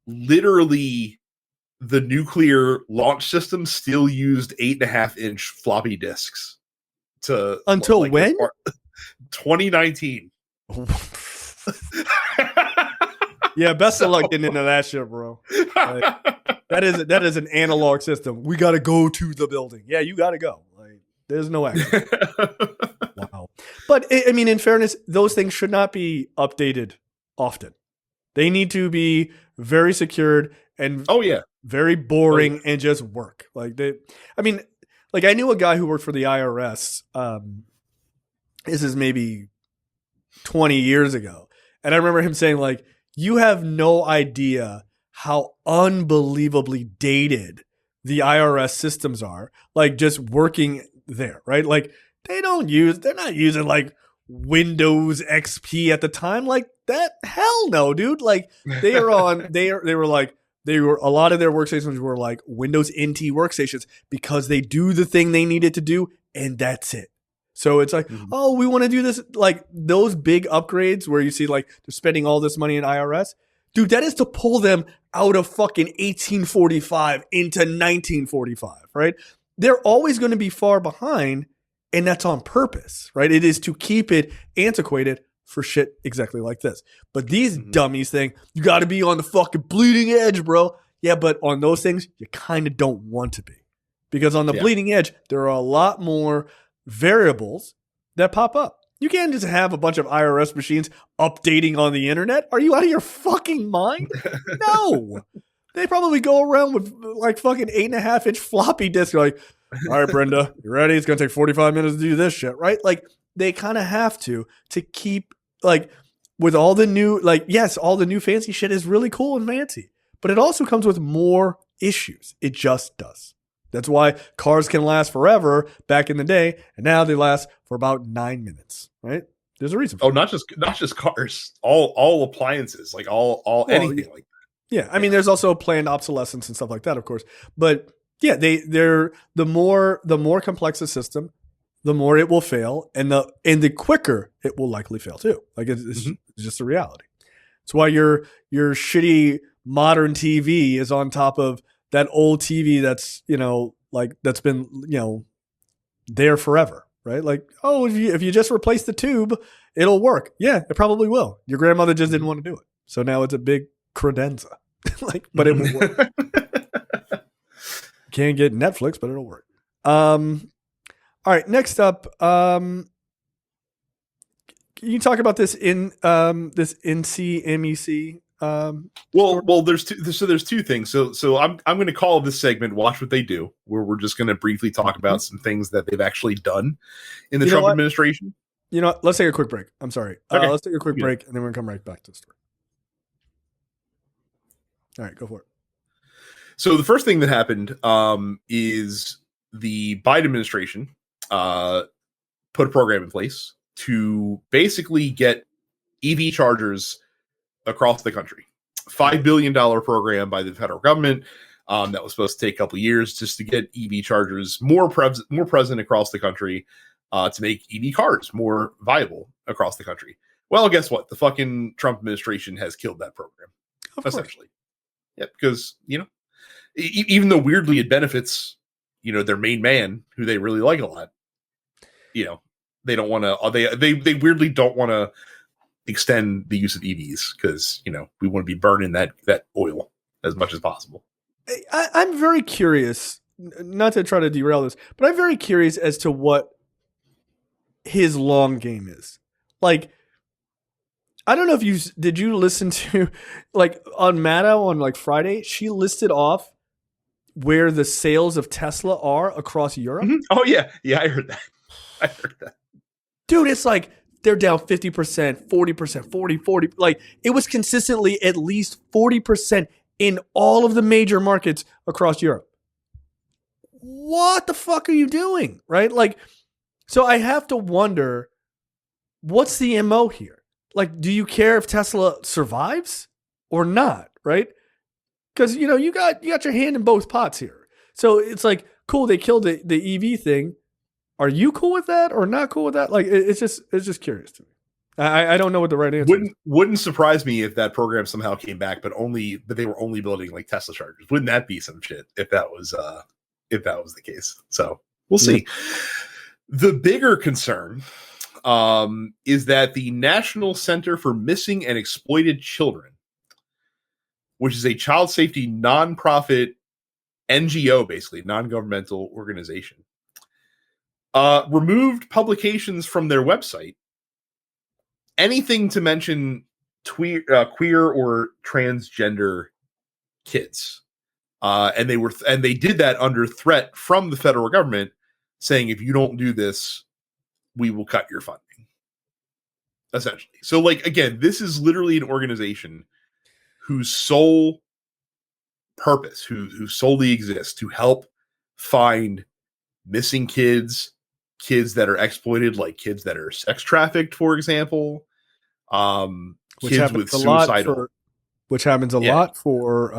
Literally, the nuclear launch system still used 8.5-inch floppy disks until when? 2019. Yeah, best of luck getting into that shit, bro. Like, that is an analog system. We got to go to the building. Yeah, you got to go. Like, there's no action. Wow. But I mean, in fairness, those things should not be updated often. They need to be very secured and very boring and just work. Like I knew a guy who worked for the IRS this is maybe 20 years ago. And I remember him saying, like, you have no idea how unbelievably dated the IRS systems are, like just working there, right? Like they're not using like Windows XP at the time. Like that, hell no, dude. Like they are on, they were like, a lot of their workstations were like Windows NT workstations because they do the thing they needed to do and that's it. So it's like, oh, we want to do this. Like those big upgrades where you see like they're spending all this money in IRS. Dude, that is to pull them out of fucking 1845 into 1945, right? They're always going to be far behind, and that's on purpose, right? It is to keep it antiquated for shit exactly like this. But these dummies think you got to be on the fucking bleeding edge, bro. Yeah, but on those things, you kind of don't want to be. Because on the bleeding edge, there are a lot more variables that pop up. You can't just have a bunch of IRS machines updating on the internet. Are you out of your fucking mind? No. They probably go around with like fucking 8.5-inch floppy disks. You're like, all right, Brenda, you ready? It's going to take 45 minutes to do this shit, right? Like they kind of have to keep like with all the new, like, yes, all the new fancy shit is really cool and fancy, but it also comes with more issues. It just does. That's why cars can last forever back in the day, and now they last for about 9 minutes, right? There's a reason for not just cars, all appliances, like all anything like that. Yeah, I mean, there's also planned obsolescence and stuff like that, of course. But yeah, they're the more complex a system, the more it will fail, and the quicker it will likely fail too. Like it's just a reality. It's why your shitty modern TV is on top of that old TV that's, like that's been, there forever, right? Like, oh, if you just replace the tube, it'll work. Yeah, it probably will. Your grandmother just didn't want to do it. So now it's a big credenza. Like, but it will work. Can't get Netflix, but it'll work. All right, next up, can you talk about this this NCMEC? Well, there's two things. So I'm going to call this segment "Watch What They Do," where we're just going to briefly talk about some things that they've actually done in the Trump administration. You know what? Let's take a quick break. I'm sorry. Okay. Let's take a quick break, and then we're going to come right back to the story. All right, go for it. So the first thing that happened is the Biden administration put a program in place to basically get EV chargers across the country. $5 billion program by the federal government that was supposed to take a couple of years just to get EV chargers more present across the country to make EV cars more viable across the country. Well, guess what? The fucking Trump administration has killed that program, essentially. Yeah, because, even though weirdly it benefits, their main man, who they really like a lot, they don't want to, they weirdly don't want to extend the use of EVs because, we want to be burning that oil as much as possible. I'm very curious, not to try to derail this, but I'm very curious as to what his long game is. Like, I don't know if did you listen to, like, on Maddow on like Friday, she listed off where the sales of Tesla are across Europe. Mm-hmm. Oh yeah. Yeah, I heard that. Dude, it's like they're down 50%, 40%, 40. Like it was consistently at least 40% in all of the major markets across Europe. What the fuck are you doing? Right? Like, so I have to wonder, what's the MO here? Like, do you care if Tesla survives or not? Right? Because, you got your hand in both pots here. So it's like, cool, they killed the EV thing. Are you cool with that or not cool with that? Like, it's just curious to me. I don't know what the right answer is. Wouldn't surprise me if that program somehow came back, but they were only building like Tesla chargers. Wouldn't that be some shit if that was the case? So we'll see. The bigger concern is that the National Center for Missing and Exploited Children, which is a child safety nonprofit NGO, basically non-governmental organization, removed publications from their website, anything to mention queer or transgender kids, and they did that under threat from the federal government, saying if you don't do this, we will cut your funding. Essentially. So, like, again, this is literally an organization whose sole purpose, who solely exists to help find missing kids, kids that are exploited, like kids that are sex trafficked, for example, kids with suicidal. Which happens a lot for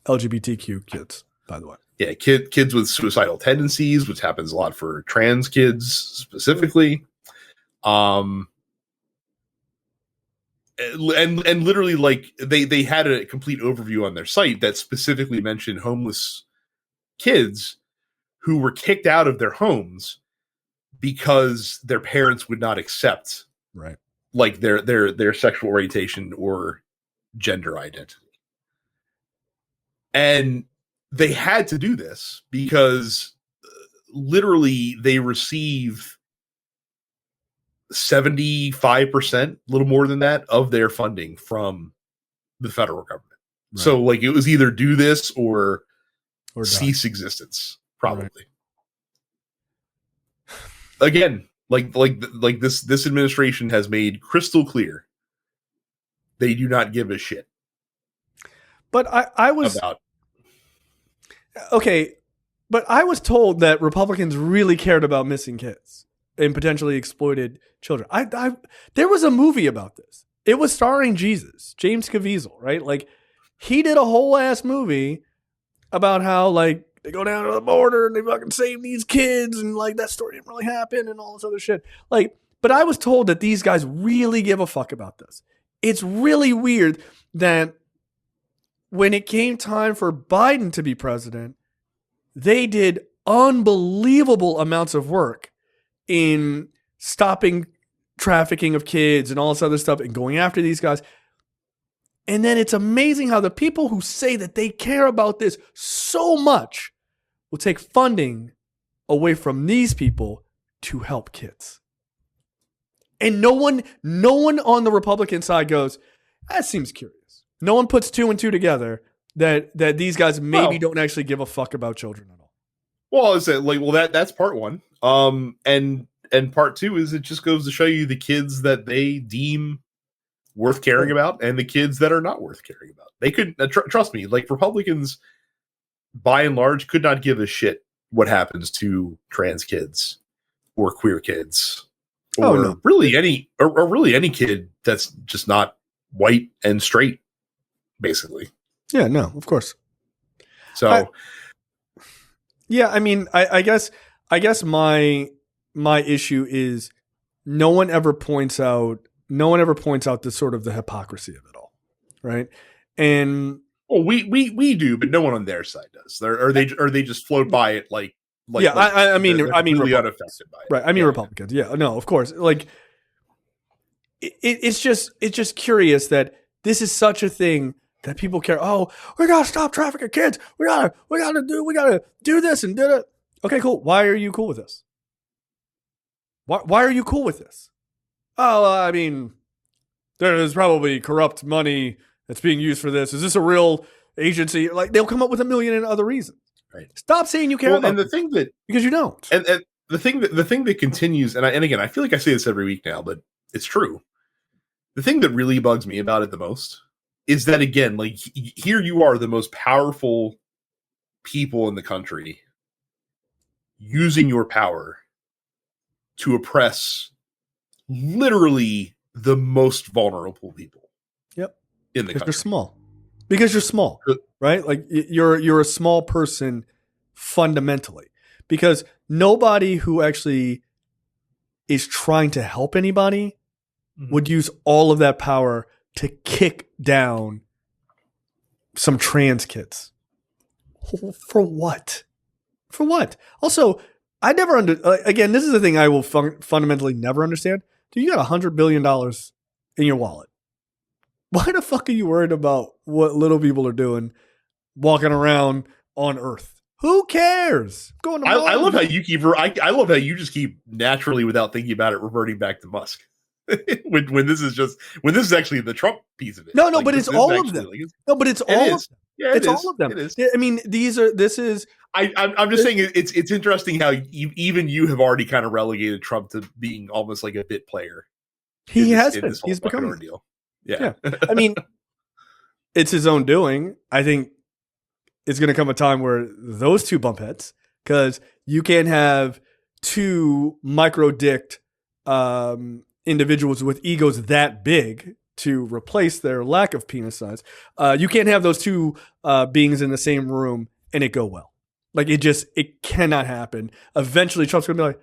LGBTQ kids, by the way. Yeah, kids with suicidal tendencies, which happens a lot for trans kids specifically. And literally, like, they had a complete overview on their site that specifically mentioned homeless kids who were kicked out of their homes because their parents would not accept, right, like their sexual orientation or gender identity. And they had to do this because literally they receive 75%, a little more than that, of their funding from the federal government. Right. So, like, it was either do this or cease existence, probably. Right. Again, like this administration has made crystal clear they do not give a shit. But I was about. Okay, but I was told that Republicans really cared about missing kids and potentially exploited children. There was a movie about this. It was starring Jesus, James Caviezel, right? Like, he did a whole ass movie about how, like, they go down to the border and they fucking save these kids, and, like, that story didn't really happen and all this other shit. Like, but I was told that these guys really give a fuck about this. It's really weird that when it came time for Biden to be president, they did unbelievable amounts of work in stopping trafficking of kids and all this other stuff and going after these guys. And then it's amazing how the people who say that they care about this so much will take funding away from these people to help kids. And no one on the Republican side goes, that seems curious. No one puts two and two together that these guys maybe don't actually give a fuck about children at all. Well, is it like, that's part one. And part two is it just goes to show you the kids that they deem worth caring about and the kids that are not worth caring about. They could trust me, like, Republicans by and large could not give a shit what happens to trans kids or queer kids or really any kid that's just not white and straight, basically. Yeah, no, of course. So, I mean, I guess my issue is no one ever points out the sort of the hypocrisy of it all, right? And we do, but no one on their side does. Or they just float by it like I mean really unaffected by it. Right. I mean, Republicans. Yeah, no, of course. Like, it's just curious that this is such a thing that people care. Oh, we gotta stop trafficking kids. We gotta do this and do it. Okay, cool. Why are you cool with this? Why are you cool with this? Oh, I mean, there's probably corrupt money that's being used for this. Is this a real agency? Like, they'll come up with a million and other reasons. Right. Stop saying you care about and the thing that, because you don't. And the thing that continues, and again, I feel like I say this every week now, but it's true. The thing that really bugs me about it the most is that, again, like, here you are, the most powerful people in the country, using your power to oppress literally the most vulnerable people. Yep. In the country. Because you're small, right? Like, you're a small person fundamentally, because nobody who actually is trying to help anybody would use all of that power to kick down some trans kids. For what? For what? Also, I never again, this is the thing I will fundamentally never understand. Dude, you got $100 billion in your wallet. Why the fuck are you worried about what little people are doing walking around on Earth? Who cares? Going to I love how I love how you just keep naturally, without thinking about it, reverting back to Musk. when this is actually the Trump piece of it. But it's all of them. No, but it's all of them. Yeah, it's all of them. It is. I mean, this is I'm just saying it's interesting how even you have already kind of relegated Trump to being almost like a bit player. He has been. This whole He's become ordeal. Yeah. I mean, it's his own doing. I think it's going to come a time where those two bump heads, because you can't have two micro-dicked individuals with egos that big to replace their lack of penis size. You can't have those two beings in the same room and it go well. Like it cannot happen. Eventually, Trump's going to be like,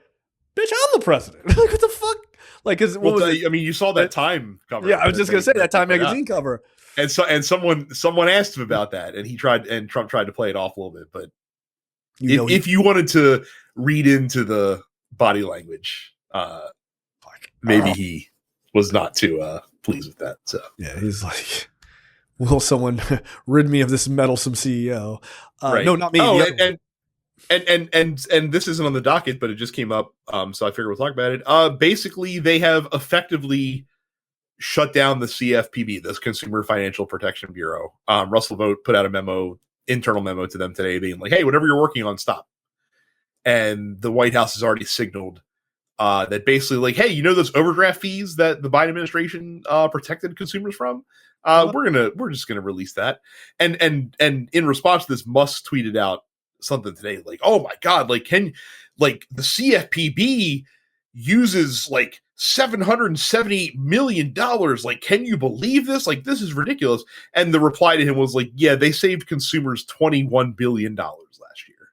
"Bitch, I'm the president." Like, what the fuck? Like, because I mean, you saw that Time cover. Yeah, I was just gonna say that Time magazine cover. And someone asked him about that, and Trump tried to play it off a little bit. But if you wanted to read into the body language, maybe he was not too pleased with that. So yeah, he's like, "Will someone rid me of this meddlesome CEO?" Right. No, not me. Oh, and this isn't on the docket, but it just came up, so I figured we'll talk about it. Basically, they have effectively shut down the CFPB, this Consumer Financial Protection Bureau. Russell Vogt put out a internal memo to them today, being like, "Hey, whatever you're working on, stop." And the White House has already signaled that basically, like, "Hey, you know those overdraft fees that the Biden administration protected consumers from? We're just gonna release that." And in response to this, Musk tweeted out something today like, "Oh my god, like the CFPB uses like $778 million, like, can you believe this? Like, this is ridiculous." And the reply to him was like, "Yeah, they saved consumers $21 billion last year."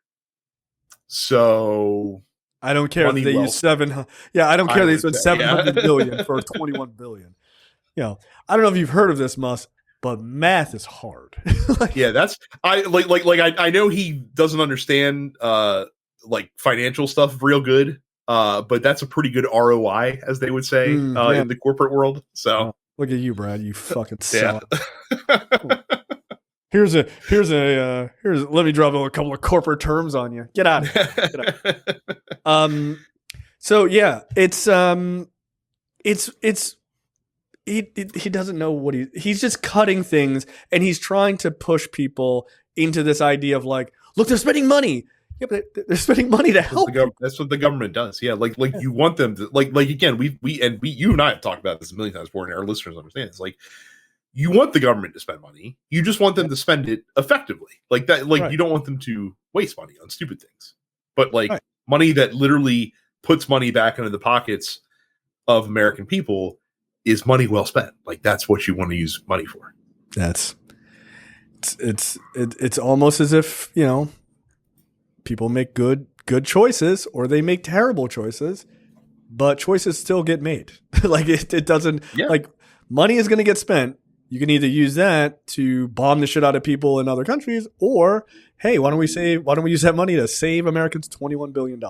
So I don't care that they use seven. Yeah, I don't care they spent 700 billion for 21 billion. You know, I don't know if you've heard of this, Musk, but math is hard. Yeah, that's I know he doesn't understand like financial stuff real good, but that's a pretty good ROI, as they would say in the corporate world. So look at you, Brad. You fucking suck. Here's let me drop a couple of corporate terms on you. Get out of here. So yeah, he doesn't know what he's just cutting things, and he's trying to push people into this idea of like, look, they're spending money. Yeah, but they're spending money to help. That's what the government does. Yeah, like you want them to like again, we you and I have talked about this a million times before, and our listeners understand. It's like, you want the government to spend money. You just want them to spend it effectively. Like that, like, you don't want them to waste money on stupid things. But like money that literally puts money back into the pockets of American people is money well spent. Like, that's what you want to use money for. It's almost as if, you know, people make good choices or they make terrible choices, but choices still get made. Like it doesn't like money is going to get spent. You can either use that to bomb the shit out of people in other countries, or hey, why don't we use that money to save Americans $21 billion?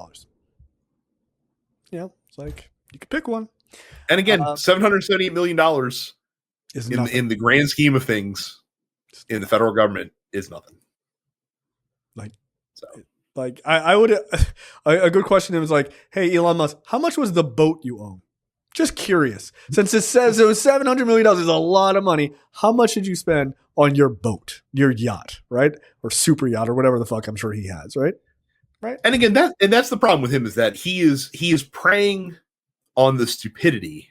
You know, it's like you could pick one. And again, $778 million in the grand scheme of things in the federal government is nothing. I would a good question was like, hey, Elon Musk, how much was the boat you own? Just curious. Since it says it was $700 million, is a lot of money. How much did you spend on your boat, your yacht, right? Or super yacht or whatever the fuck I'm sure he has, right? Right. And again, that's the problem with him, is that he is preying on the stupidity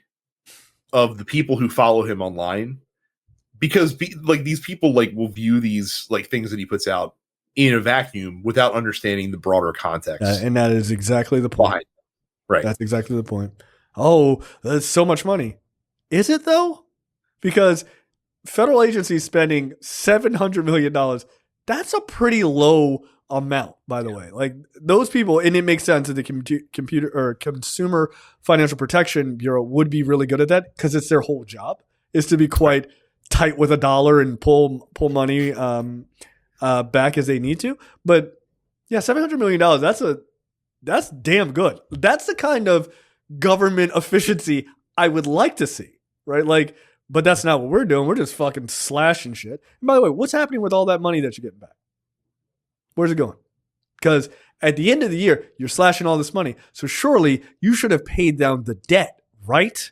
of the people who follow him online, because these people will view these things that he puts out in a vacuum without understanding the broader context. And that is exactly the point. Right. That's exactly the point. Oh, that's so much money. Is it though? Because federal agencies spending $700 million, that's a pretty low amount, by the way. Like, those people, and it makes sense that the Consumer Financial Protection Bureau would be really good at that, because it's their whole job is to be quite tight with a dollar and pull money back as they need to. But yeah, $700 million, that's damn good. That's the kind of government efficiency I would like to see, right? But that's not what we're doing. We're just fucking slashing shit. And by the way, what's happening with all that money that you're getting back? Where's it going? Because at the end of the year, you're slashing all this money. So surely you should have paid down the debt, right?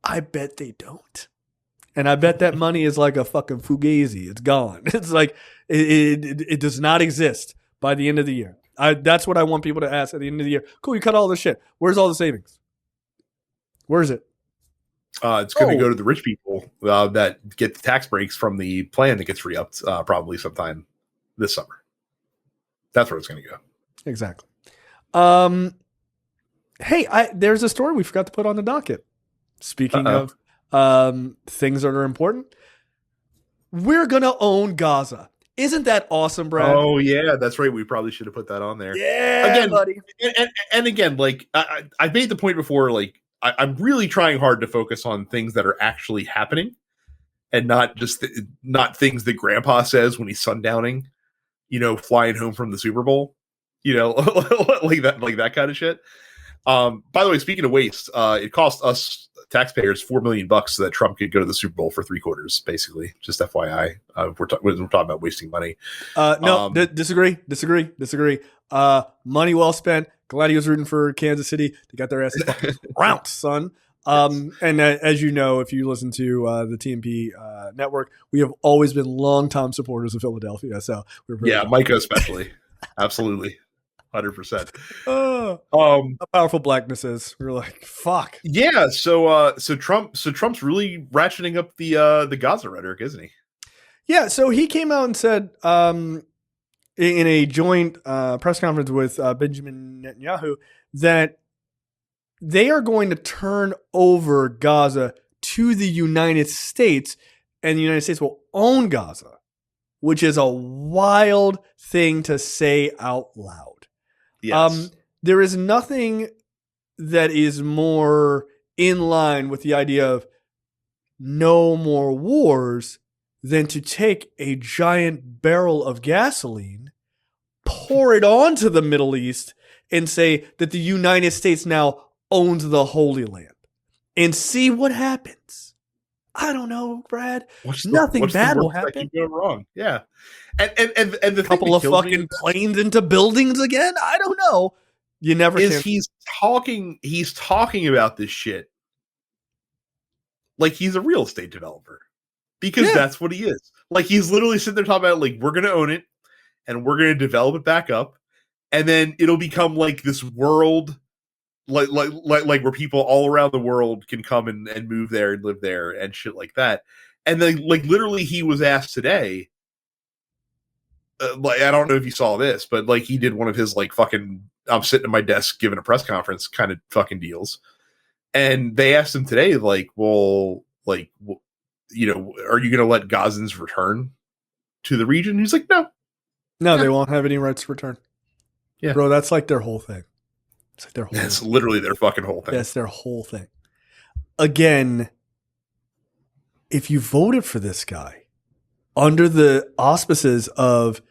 I bet they don't. And I bet that money is like a fucking fugazi. It's gone. It's like, it does not exist by the end of the year? That's what I want people to ask at the end of the year. Cool, you cut all this shit. Where's all the savings? Where's it? It's going to go to the rich people that get the tax breaks from the plan that gets re-upped probably sometime this summer. That's where it's going to go. Exactly. Hey, there's a story we forgot to put on the docket. Speaking of things that are important, we're going to own Gaza. Isn't that awesome, Brad? Oh, yeah, that's right. We probably should have put that on there. Yeah, again, buddy. And again, like, I made the point before, like, I'm really trying hard to focus on things that are actually happening and not just not things that Grandpa says when he's sundowning, flying home from the Super Bowl, like that kind of shit. By the way, speaking of waste, it cost us taxpayers $4 million so that Trump could go to the Super Bowl for 3 quarters, basically. Just FYI, we're talking about wasting money. Disagree. Money well spent. Glad he was rooting for Kansas City. They got their asses fucking trounced, son. And as you know, if you listen to the TMP network, we have always been longtime supporters of Philadelphia. So we're Micah especially, absolutely. 100%. How powerful blackness is. We're like, fuck. Yeah. So Trump's really ratcheting up the Gaza rhetoric, isn't he? Yeah. So he came out and said in a joint press conference with Benjamin Netanyahu that they are going to turn over Gaza to the United States, and the United States will own Gaza, which is a wild thing to say out loud. Yes. There is nothing that is more in line with the idea of no more wars than to take a giant barrel of gasoline, pour it onto the Middle East, and say that the United States now owns the Holy Land and see what happens. I don't know, Brad. Nothing bad will happen. That can go wrong. Yeah. And the couple of fucking planes into buildings again. I don't know. You never is he's talking about this shit like he's a real estate developer, because that's what he is. Like, he's literally sitting there talking about, like, we're going to own it and we're going to develop it back up, and then it'll become like this world, like where people all around the world can come and move there and live there and shit like that. And then, like, literally, he was asked today. Like, I don't know if you saw this, but like, he did one of his like fucking I'm sitting at my desk giving a press conference kind of fucking deals, and they asked him today, like, well, like, are you going to let Gazans return to the region? He's like, no, they won't have any rights to return. Yeah, bro, that's like their whole thing. It's like their whole. That's literally their fucking whole thing. That's their whole thing. Again, if you voted for this guy under the auspices of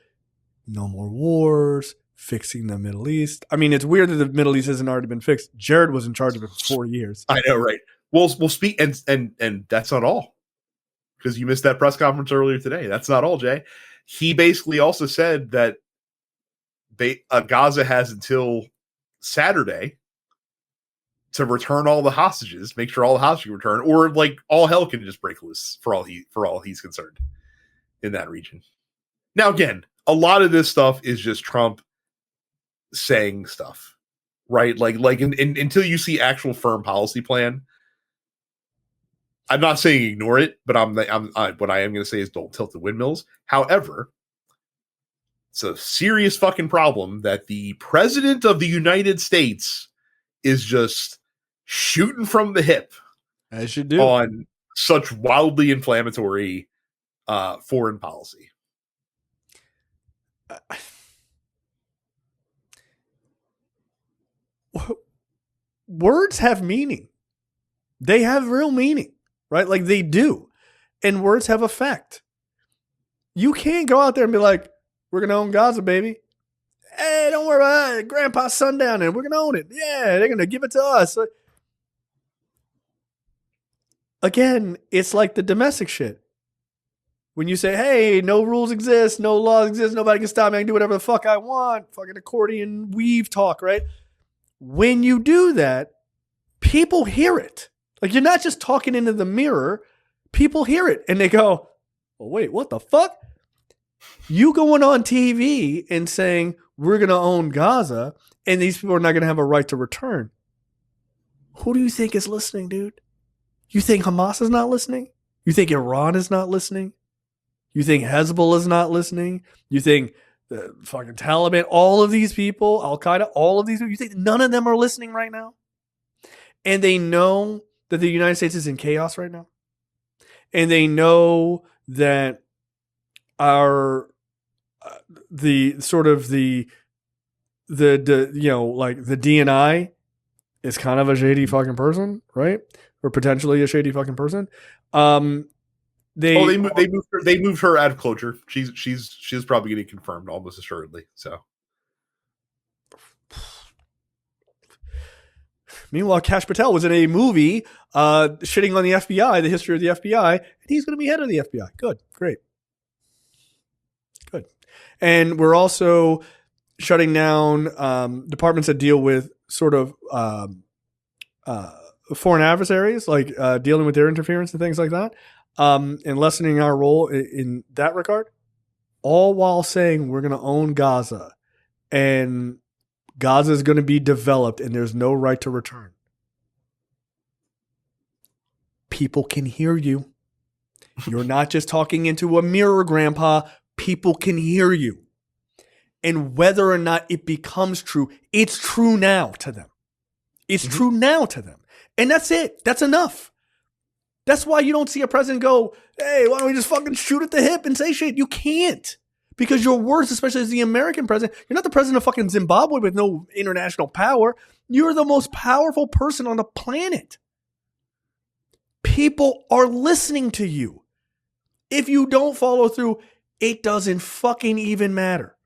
no more wars, fixing the Middle East. I mean, it's weird that the Middle East hasn't already been fixed. Jared was in charge of it for 4 years. I know, right? We'll speak, and that's not all, because you missed that press conference earlier today. That's not all, Jay. He basically also said that Gaza has until Saturday to return all the hostages, make sure all the hostages return, or like all hell can just break loose for all he's concerned in that region. Now, again, a lot of this stuff is just Trump saying stuff, right? Like until you see actual firm policy plan. I'm not saying ignore it, but what I am going to say is don't tilt the windmills. However, it's a serious fucking problem that the president of the United States is just shooting from the hip, as you do, on such wildly inflammatory foreign policy. Words have meaning. They have real meaning, right? Like, they do. And words have effect. You can't go out there and be like, we're going to own Gaza, baby. Hey, don't worry about it. Grandpa's sundown and we're going to own it. Yeah, they're going to give it to us. Again, it's like the domestic shit. When you say, hey, no rules exist, no laws exist, nobody can stop me, I can do whatever the fuck I want, fucking accordion weave talk, right? When you do that, people hear it. Like, you're not just talking into the mirror. People hear it and they go, well, wait, what the fuck? You going on TV and saying we're going to own Gaza and these people are not going to have a right to return. Who do you think is listening, dude? You think Hamas is not listening? You think Iran is not listening? You think Hezbollah is not listening? You think the fucking Taliban, all of these people, Al Qaeda, all of these people, you think none of them are listening right now? And they know that the United States is in chaos right now. And they know that our the sort of the you know, like the DNI is kind of a shady fucking person, right? Or potentially a shady fucking person. They moved her out of closure. She's probably getting confirmed almost assuredly. So meanwhile, Kash Patel was in a movie shitting on the FBI, the history of the FBI, and he's going to be head of the FBI. Good, great, good. And we're also shutting down departments that deal with sort of foreign adversaries, like dealing with their interference and things like that, and lessening our role in that regard, all while saying we're going to own Gaza and Gaza is going to be developed and there's no right to return. People can hear you. You're not just talking into a mirror, Grandpa. People can hear you. And whether or not it becomes true, it's true now to them. It's true now to them. And that's it. That's enough. That's why you don't see a president go, hey, why don't we just fucking shoot at the hip and say shit? You can't. Because your words, especially as the American president, you're not the president of fucking Zimbabwe with no international power. You're the most powerful person on the planet. People are listening to you. If you don't follow through, it doesn't fucking even matter.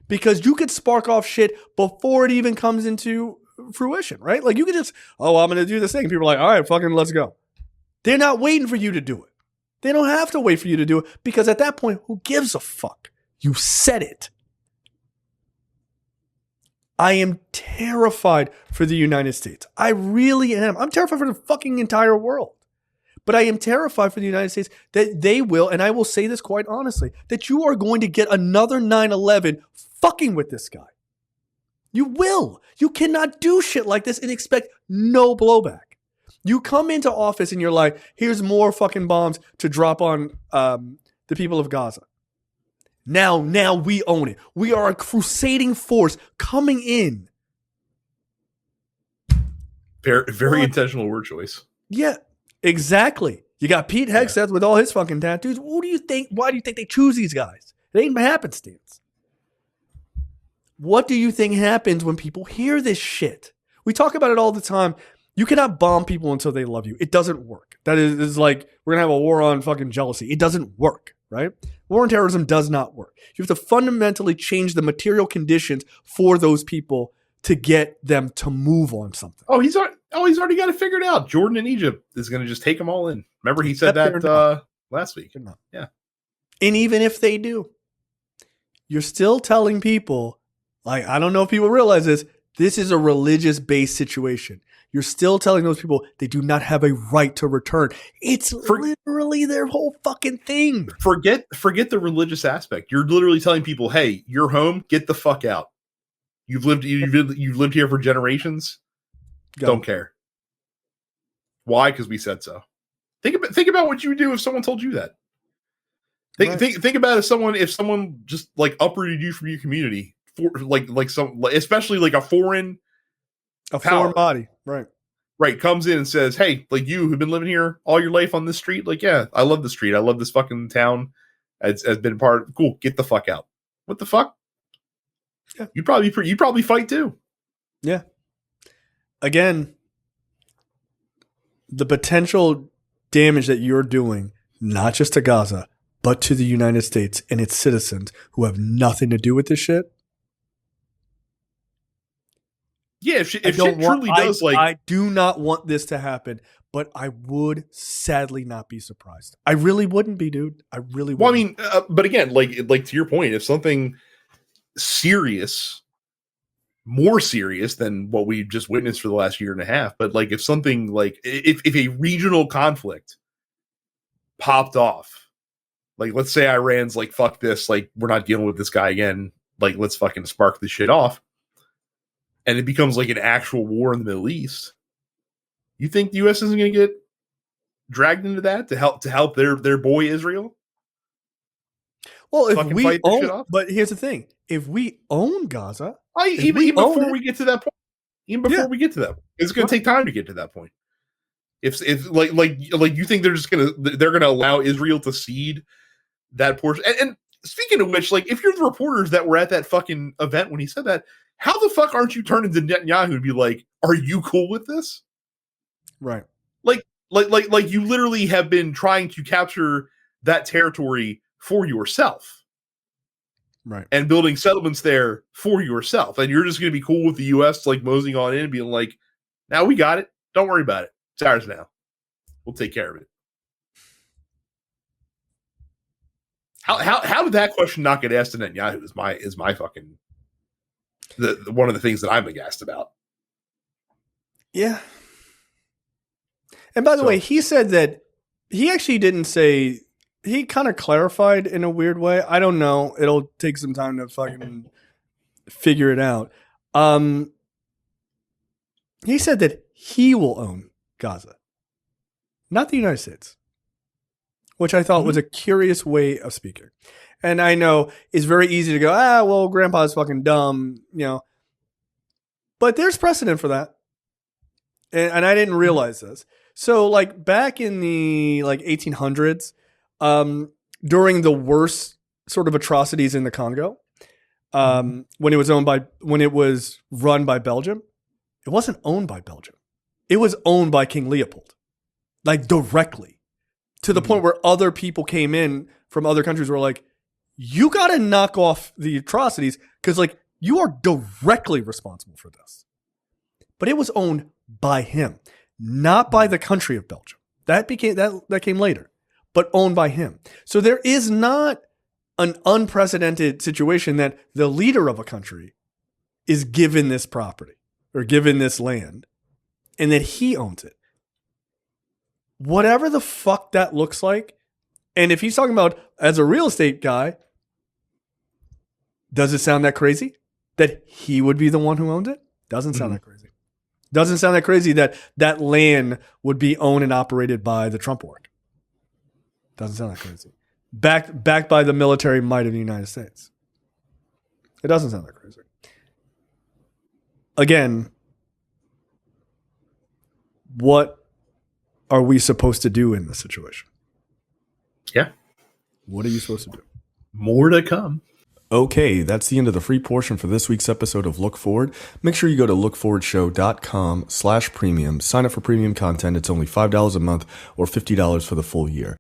Because you could spark off shit before it even comes into fruition, right? Like you could just, I'm going to do this thing. People are like, all right, fucking let's go. They're not waiting for you to do it. They don't have to wait for you to do it because at that point, who gives a fuck? You said it. I am terrified for the United States. I really am. I'm terrified for the fucking entire world. But I am terrified for the United States that they will, and I will say this quite honestly, that you are going to get another 9/11 fucking with this guy. You will. You cannot do shit like this and expect no blowback. You come into office and you're like, here's more fucking bombs to drop on the people of Gaza. Now we own it. We are a crusading force coming in. Very intentional word choice. Yeah, exactly. You got Pete Hegseth with all his fucking tattoos. Who do you think? Why do you think they choose these guys? It ain't happenstance. What do you think happens when people hear this shit? We talk about it all the time. You cannot bomb people until they love you. It doesn't work. That is like we're going to have a war on fucking jealousy. It doesn't work, right? War on terrorism does not work. You have to fundamentally change the material conditions for those people to get them to move on something. He's already got it figured out. Jordan and Egypt is going to just take them all in. Remember he said that last week. Yeah. And even if they do, you're still telling people, like, I don't know if people realize this, this is a religious-based situation. You're still telling those people they do not have a right to return. It's literally their whole fucking thing. Forget the religious aspect. You're literally telling people, hey, you're home, get the fuck out. You've lived here for generations. Don't care. Why? Because we said so. Think about what you would do if someone told you that. Think about if someone just like uprooted you from your community for especially like a foreign body, right, comes in and says, hey, like you who've been living here all your life on this street, like, yeah, I love the street, I love this fucking town, has been part of, cool, get the fuck out. What the fuck? Yeah, you probably fight too. Yeah. Again, the potential damage that you're doing, not just to Gaza, but to the United States and its citizens who have nothing to do with this shit. Yeah, if shit truly does, like, I do not want this to happen, but I would sadly not be surprised. I really wouldn't be, dude. I really wouldn't. Well, I mean, but again, like to your point, if something serious, more serious than what we just witnessed for the last year and a half, but like if something like if a regional conflict popped off Like, let's say Iran's like, fuck this, like, we're not dealing with this guy again. Like, let's fucking spark this shit off. And it becomes like an actual war in the Middle East. You think the U.S. isn't going to get dragged into that to help their boy Israel? Well, if we own, but here's the thing: if we own Gaza, even before we get to that point, it's going to take time to get to that point. If like you think they're gonna allow Israel to cede that portion? And speaking of which, like, if you're the reporters that were at that fucking event when he said that, how the fuck aren't you turning to Netanyahu and be like, "Are you cool with this?" Right. Like you literally have been trying to capture that territory for yourself. Right. And building settlements there for yourself. And you're just going to be cool with the U.S. like moseying on in and being like, now we got it. Don't worry about it. It's ours now. We'll take care of it. How did that question not get asked to Netanyahu is my fucking one of the things that I'm aghast about. Yeah. And by the way, he said that he actually didn't say, he kind of clarified in a weird way. I don't know. It'll take some time to fucking figure it out. He said that he will own Gaza, not the United States, which I thought was a curious way of speaking. And I know it's very easy to go, well, grandpa's fucking dumb, but there's precedent for that. And I didn't realize this. So like back in the 1800s, during the worst sort of atrocities in the Congo, when it was run by Belgium, it wasn't owned by Belgium. It was owned by King Leopold, like directly, to the point where other people came in from other countries were like, you got to knock off the atrocities because like you are directly responsible for this. But it was owned by him, not by the country of Belgium. That came later, but owned by him. So there is not an unprecedented situation that the leader of a country is given this property or given this land and that he owns it. Whatever the fuck that looks like. And if he's talking about as a real estate guy, does it sound that crazy that he would be the one who owned it? Doesn't sound that crazy. Doesn't sound that crazy that that land would be owned and operated by the Trump org. Doesn't sound that crazy. Backed by the military might of the United States. It doesn't sound that crazy. Again, what are we supposed to do in this situation? Yeah. What are you supposed to do? More to come. Okay, that's the end of the free portion for this week's episode of Look Forward. Make sure you go to lookforwardshow.com/premium. Sign up for premium content. It's only $5 a month or $50 for the full year.